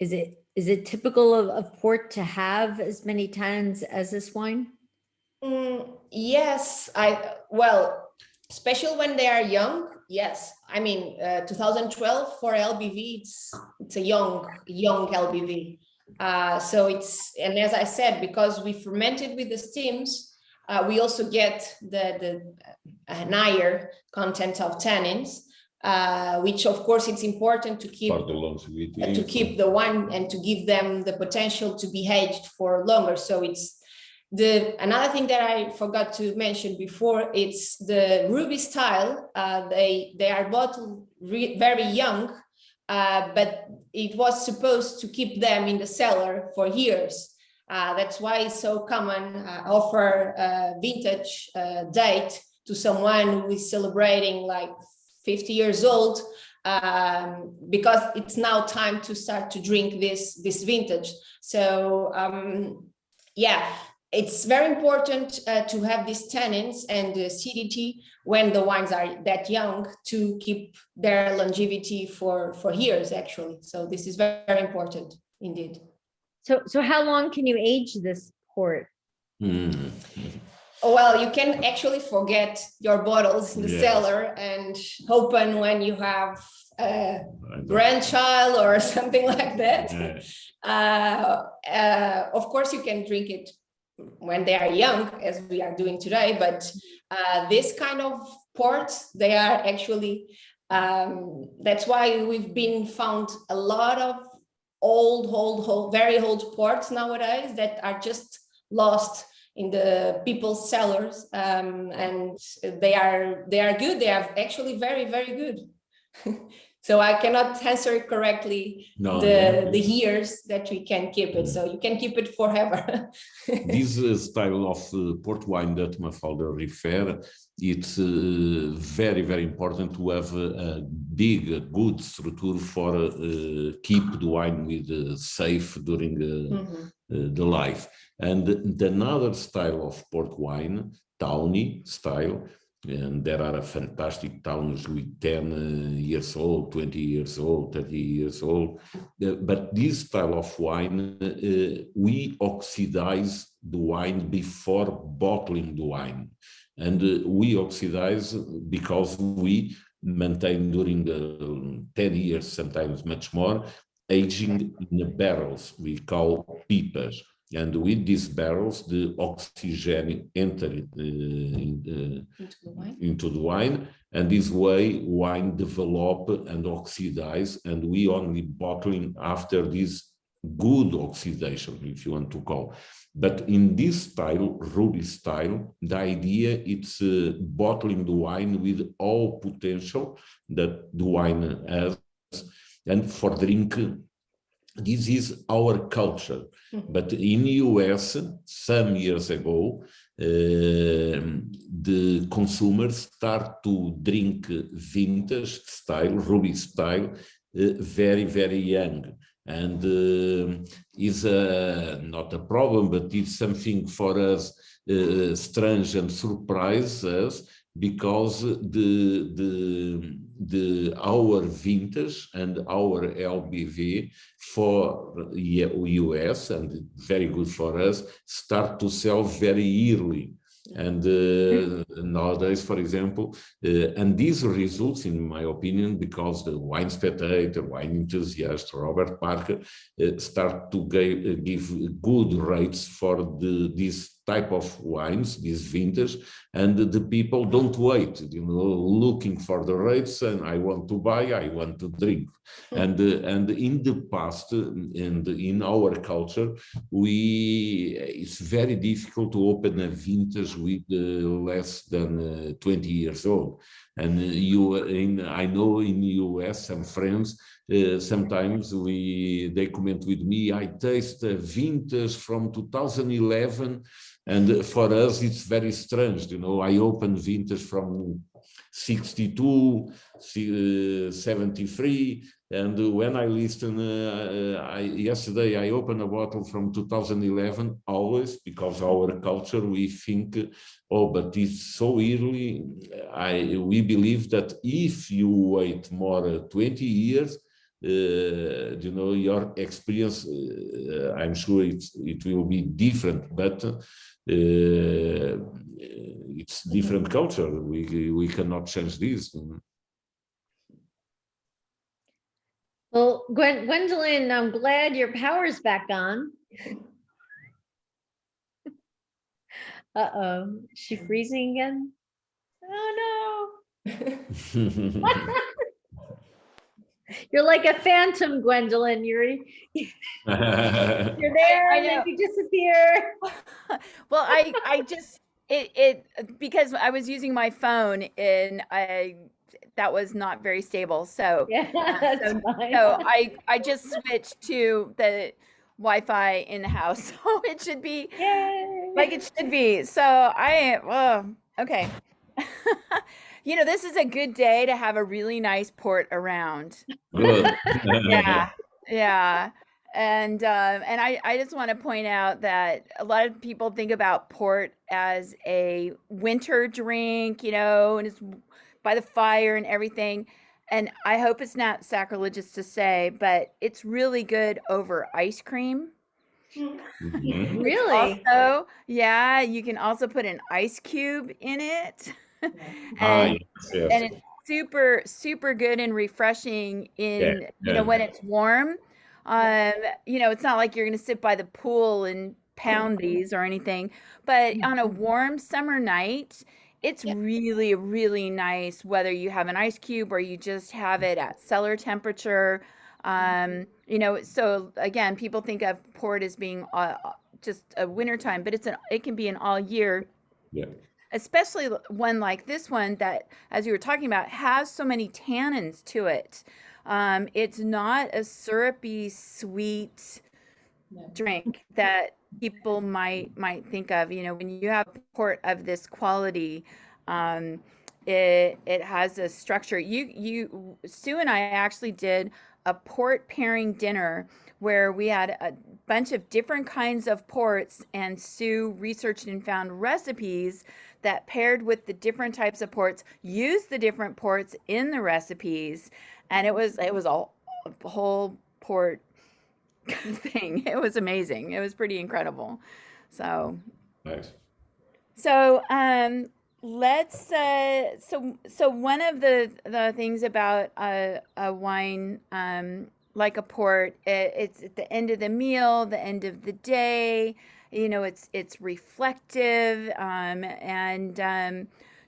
is it typical of port to have as many tannins as this wine? Yes, well, especially when they are young. Yes, I mean 2012 for LBV, it's a young LBV. So and as I said, because we fermented with the steams, we also get the higher content of tannins, which of course it's important to keep the wine and to give them the potential to be aged for longer. So it's another thing that I forgot to mention before, it's the Ruby style. They are bottled very young, but it was supposed to keep them in the cellar for years. That's why it's so common offer vintage date to someone who is celebrating like 50 years old, because it's now time to start to drink this vintage. So yeah, it's very important to have these tannins and the acidity when the wines are that young to keep their longevity for years, actually. So this is very, very important indeed. So how long can you age this port? Oh, well, you can actually forget your bottles in the cellar and open when you have a grandchild or something like that. Of course, you can drink it when they are young, as we are doing today, but this kind of ports, they are actually, that's why we've been found a lot of old, very old ports nowadays that are just lost in the people's cellars, and they are good. They are actually very, very good. So I cannot answer correctly the years that we can keep it. So you can keep it forever. This style of port wine that Mafalda refer, it's very, very important to have a big, good structure for keep the wine with safe during the life. And another style of port wine, tawny style, and there are fantastic towns with 10 years old, 20 years old, 30 years old. But this style of wine, we oxidize the wine before bottling the wine. And we oxidize because we maintain during the 10 years, sometimes much more, aging in the barrels we call pipas. And with these barrels, the oxygen enters into the wine, and this way wine develop and oxidize, and we only bottling after this good oxidation, if you want to call. But in this style, ruby style, the idea it's bottling the wine with all potential that the wine has, and for drink. This is our culture, but in US, some years ago, the consumers start to drink vintage style, ruby style, very, very young. And is not a problem, but it's something for us strange and surprise us, because our vintage and our LBV for US, and very good for us, start to sell very early. And nowadays, for example, and this results, in my opinion, because the wine spectator, wine enthusiast, Robert Parker, start to give good rates for this type of wines, this vintage, and the people don't wait, looking for the rates, and I want to buy, I want to drink. And in the past, and in our culture, it's very difficult to open a vintage with less than 20 years old. And I know in the US, some friends, sometimes they comment with me, I taste a vintage from 2011, and for us it's very strange. I open vintage from 62, 73, and when I listen, yesterday I opened a bottle from 2011, always, because our culture, we think, oh, but it's so early. We believe that if you wait more 20 years, your experience, I'm sure it will be different, but it's different culture. We cannot change this. Well, Gwendolyn, I'm glad your power's back on. Uh-oh, is she freezing again? Oh no. You're like a phantom, Gwendolyn. You're there and then you disappear. Well, I just because I was using my phone and that was not very stable. So yeah, that's fine. So I just switched to the Wi-Fi in the house, so it should be like it should be. So okay. You know, this is a good day to have a really nice port around. Good. Yeah, yeah. And I just want to point out that a lot of people think about port as a winter drink, you know, and it's by the fire and everything. And I hope it's not sacrilegious to say, but it's really good over ice cream. Mhm. It's Really? also, yeah, you can also put an ice cube in it. Ah, And yes, yes. and it's super, super good and refreshing Yeah, in, you know, yeah. when it's warm. You know, it's not like you're gonna sit by the pool and pound these or anything, but on a warm summer night, it's Yeah. really, really nice whether you have an ice cube or you just have it at cellar temperature. You know, so again, people think of port as being just a wintertime, but it can be an all year, Yeah. especially one like this one that, as you were talking about, has so many tannins to it. It's not a syrupy, sweet drink that people might think of. You know, when you have port of this quality, um, it has a structure. Sue and I actually did a port pairing dinner where we had a bunch of different kinds of ports, and Sue researched and found recipes that paired with the different types of ports, used the different ports in the recipes, and it was a whole port thing. It was amazing. It was pretty incredible. So Nice. so let's so one of the things about a wine like a port, it's at the end of the meal, the end of the day, you know, it's reflective,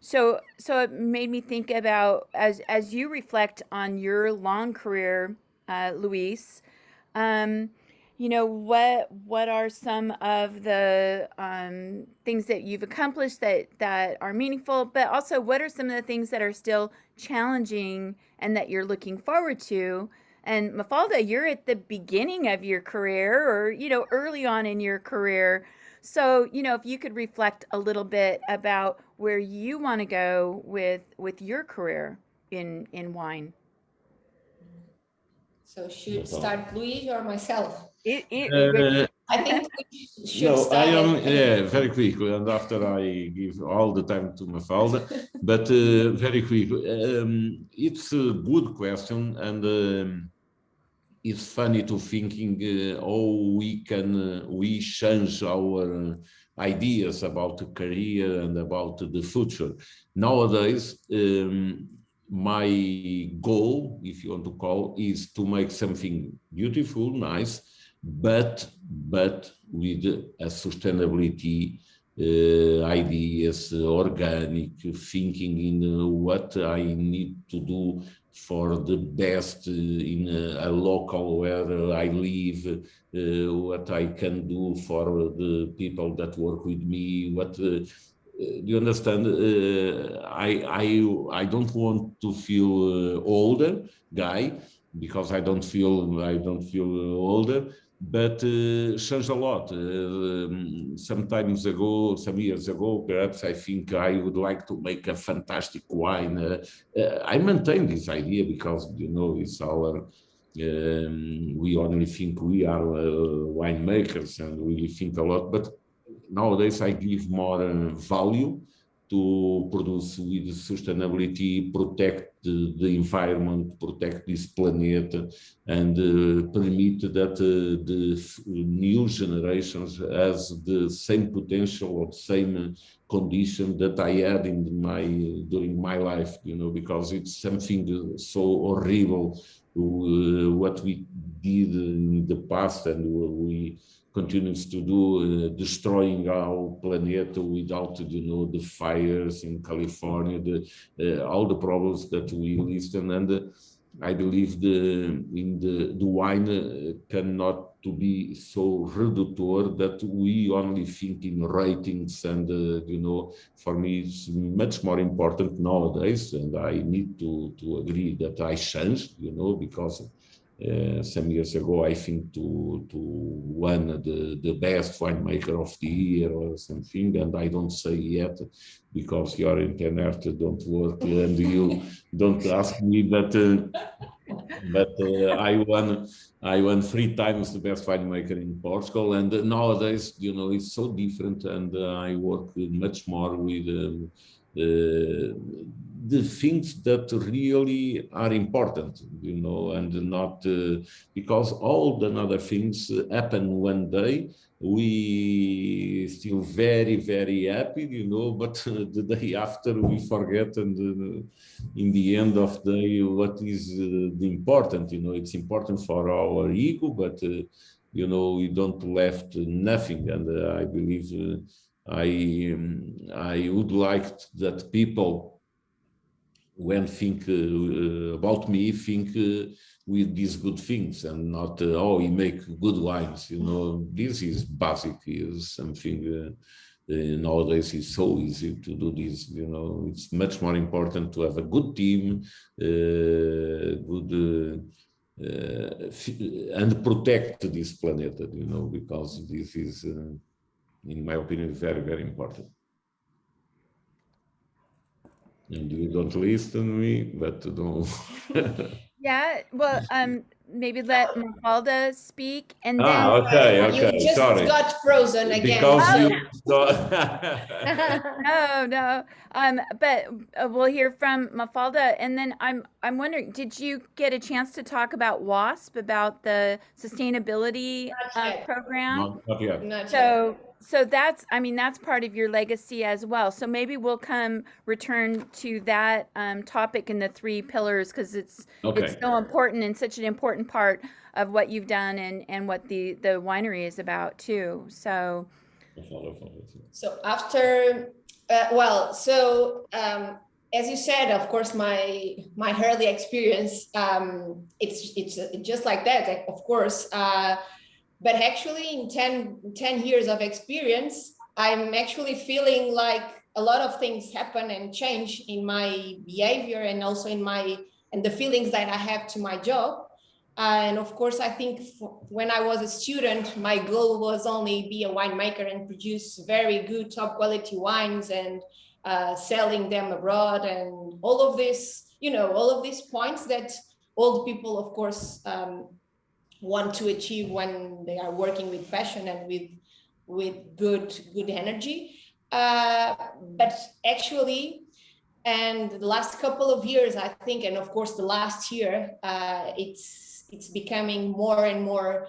so it made me think about, as you reflect on your long career, Luis, um, you know, what are some of the things that you've accomplished that are meaningful, but also what are some of the things that are still challenging and that you're looking forward to? And Mafalda, you're at the beginning of your career, or, you know, early on in your career. So, you know, if you could reflect a little bit about where you want to go with your career in wine. So should start Luis or myself? Uh, I think we should No, start. I am very quickly, and after I give all the time to Mafalda, but very quickly. It's a good question, and it's funny to thinking how we change our ideas about the career and about the future. Nowadays, my goal, if you want to call, is to make something beautiful, nice, but with a sustainability ideas, organic thinking in what I need to do for the best in a local where I live, what I can do for the people that work with me, what do you understand? I don't want to feel older guy, because I don't feel older, but changed a lot. Some years ago, perhaps I think I would like to make a fantastic wine. I maintain this idea because, you know, it's our. We only think we are winemakers, and we think a lot, but nowadays I give more value to produce with sustainability, protect the environment, protect this planet, and permit that the new generations has the same potential or same condition that I had during my life, you know, because it's something so horrible what we did in the past, and we continues to do, destroying our planet without, you know, the fires in California, all the problems that we listen. And I believe the wine cannot to be so reductor that we only think in ratings. And you know, for me it's much more important nowadays, and I need to agree that I changed, you know, because some years ago, I think to one the best winemaker of the year or something, and I don't say yet because your internet don't work and you don't ask me, but I won 3 times the best winemaker in Portugal, and nowadays, you know, it's so different, and I work much more with the things that really are important, you know, and not because all the other things happen one day. We still very, very happy, you know, but the day after we forget, and in the end of the day, what is the important, you know, it's important for our ego, but you know, we don't left nothing, and I believe I would like that people, when think about me, think with these good things, and not oh, he make good wines, you know. This is basic, is something nowadays is so easy to do this, you know. It's much more important to have a good team, good and protect this planet, you know, because this is in my opinion very, very important. And you don't listen to me, but don't. Yeah, well, maybe let Mafalda speak, and then Okay, You okay, just sorry. got frozen again. Because you. no, but we'll hear from Mafalda, and then I'm wondering, did you get a chance to talk about WASP, about the sustainability Not yet. program? Not yet. Not yet. So that's, I mean, that's part of your legacy as well. So maybe we'll return to that topic in the 3 pillars, because it's so important and such an important part of what you've done, and what the winery is about too. So after as you said, of course, my early experience, it's just like that, of course. But actually, in 10 years of experience, I'm actually feeling like a lot of things happen and change in my behavior, and also in the feelings that I have to my job. And of course, I think when I was a student, my goal was only be a winemaker and produce very good, top quality wines, and selling them abroad, and all of this, you know, all of these points that old people, of course, want to achieve when they are working with passion and with good energy. But actually, and the last couple of years, I think, and of course the last year, it's becoming more and more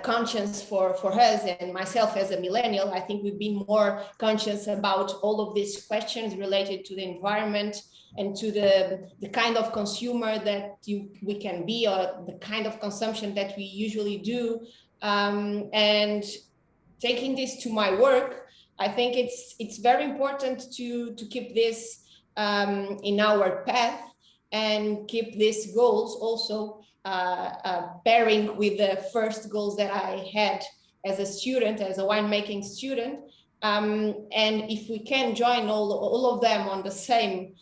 conscious for us, and myself as a millennial. I think we've been more conscious about all of these questions related to the environment, and to the kind of consumer that we can be, or the kind of consumption that we usually do. And taking this to my work, I think it's very important to keep this in our path, and keep these goals also pairing with the first goals that I had as a student, as a winemaking student. And if we can join all of them on the same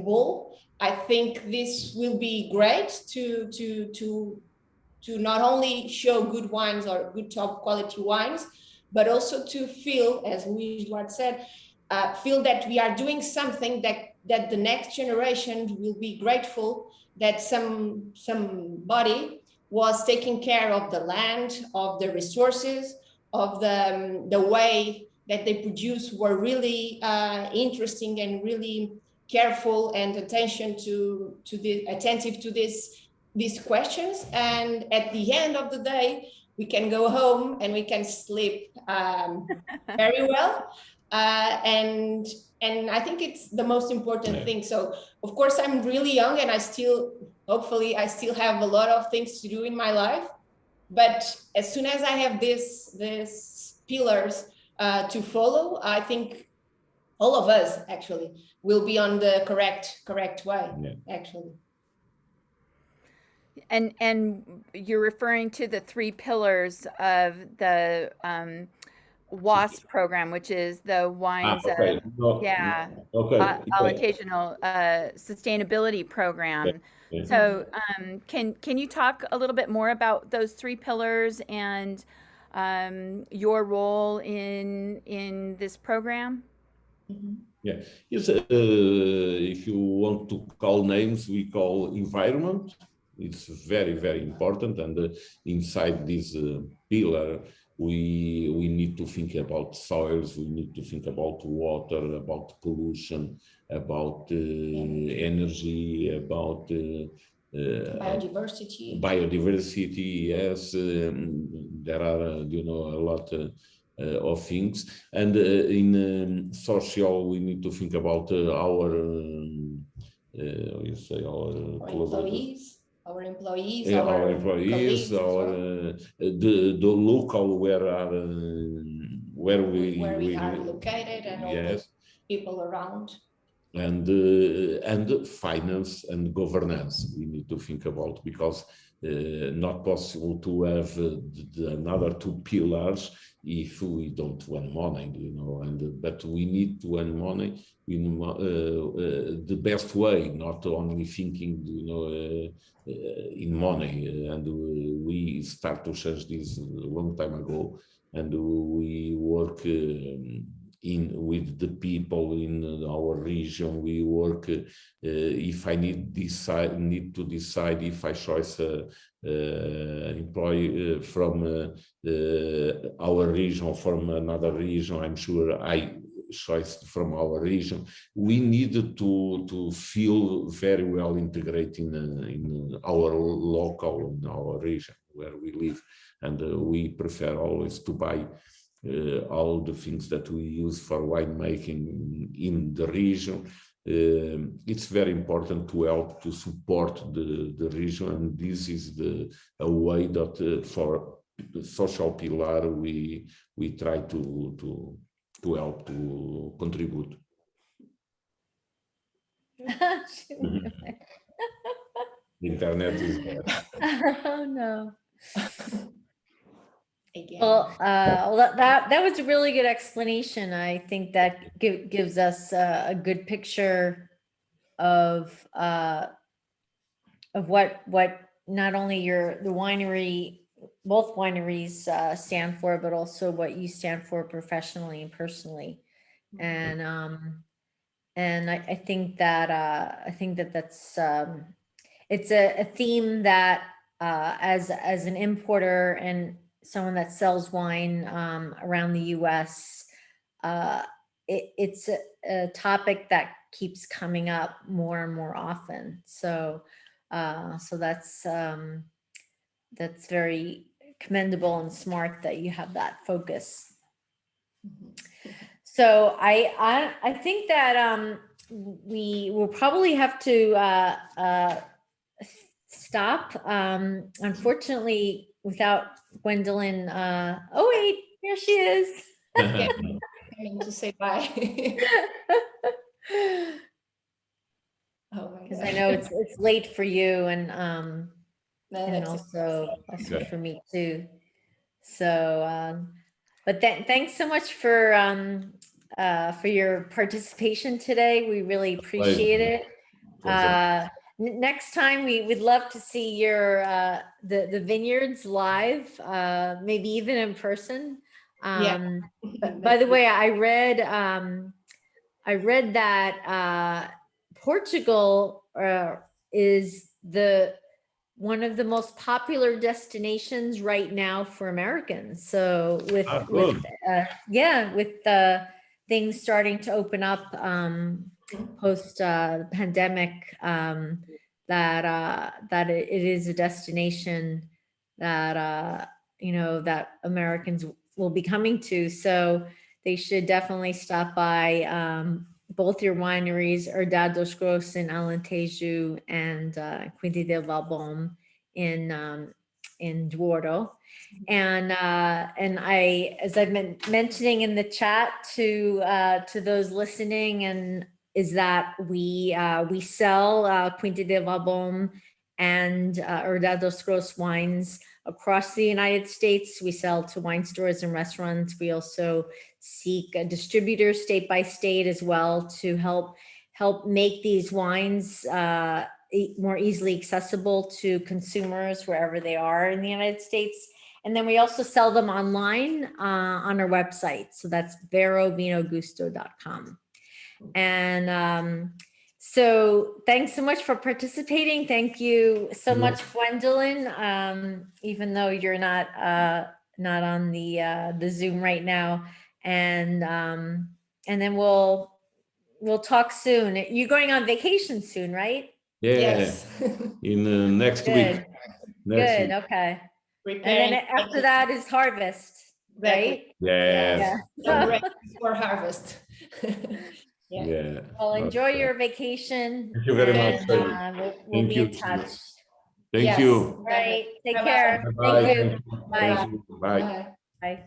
bowl, I think this will be great to not only show good wines or good top quality wines, but also to feel, as Duarte said, feel that we are doing something that the next generation will be grateful that somebody was taking care of the land, of the resources, of the way that they produce, were really interesting, and really careful and attentive to these questions. And at the end of the day, we can go home and we can sleep very well. And I think it's the most important thing. So of course, I'm really young, and hopefully I still have a lot of things to do in my life. But as soon as I have these pillars to follow, I think all of us actually will be on the correct way, actually. And you're referring to the 3 pillars of the WASP program, which is the wines, okay. No, yeah, okay. Yeah. Alentejo sustainability program. Yeah. So can you talk a little bit more about those 3 pillars and your role in this program? Yeah, yes. If you want to call names, we call environment. It's very, very important, and inside this pillar, we need to think about soils. We need to think about water, about pollution, about energy, about Biodiversity. biodiversity. Yes, there are a lot. Of things, and in social we need to think about our you say our employees, our employees, our employees, colleagues as our well. the local where we are located, and all the yes, people around. and finance and governance we need to think about, because not possible to have another 2 pillars if we don't earn money, but we need to earn money in the best way, not only thinking, in money. And we start to change this a long time ago, and we work with the people in our region. We work if I need to decide if I choose employee from our region or from another region. I'm sure I choice from our region. We need to feel very well integrated in our local, in our region where we live, and we prefer always to buy all the things that we use for winemaking in the region. It's very important to help to support the region, and this is a way that for the social pillar we try to help to contribute. The internet is there. Oh no. Again. Well, that was a really good explanation. I think that gives us a good picture of what not only the winery, both wineries stand for, but also what you stand for professionally and personally. And I think that that's it's a theme that as an importer and someone that sells wine around the U.S., it's a topic that keeps coming up more and more often. So that's very commendable and smart that you have that focus. So I think that we will probably have to stop. Unfortunately, without Gwendolyn. Oh wait, here she is. Coming to say bye. Oh my Because God. I know it's late for you, and that's also for me too. So, but thanks so much for your participation today. We really appreciate it. Next time we'd love to see your the vineyards live, maybe even in person. Yeah. By the way, I read that Portugal is one of the most popular destinations right now for Americans. So with things starting to open up post pandemic, that it is a destination that that Americans will be coming to. So they should definitely stop by both your wineries, Herdade dos Grossos in Alentejo and Quinta De Valdom in Duarte. And I, as I've been mentioning in the chat to those listening, and is that we sell Quinta De Valdom and Herdade dos Grossos wines across the United States. We sell to wine stores and restaurants. We also seek distributors state by state as well to help make these wines more easily accessible to consumers wherever they are in the United States. And then we also sell them online on our website. So that's verovinogusto.com. And so thanks so much for participating. Thank you so much, Gwendolyn, even though you're not on the Zoom right now. And then we'll talk soon. You're going on vacation soon, right? Yeah, Yes. in next Good. week. Next Good. week. Okay. And Preparing then after that is harvest, right? Yes. So ready for harvest. Yeah. Yeah. Well, enjoy Okay. your vacation. Thank you very much. And, we'll Thank be you. in touch. Thank Yes. you. Right. Take Bye-bye. care. Bye. Thank you. Thank you. Bye. Thank you. Bye. Bye. Bye.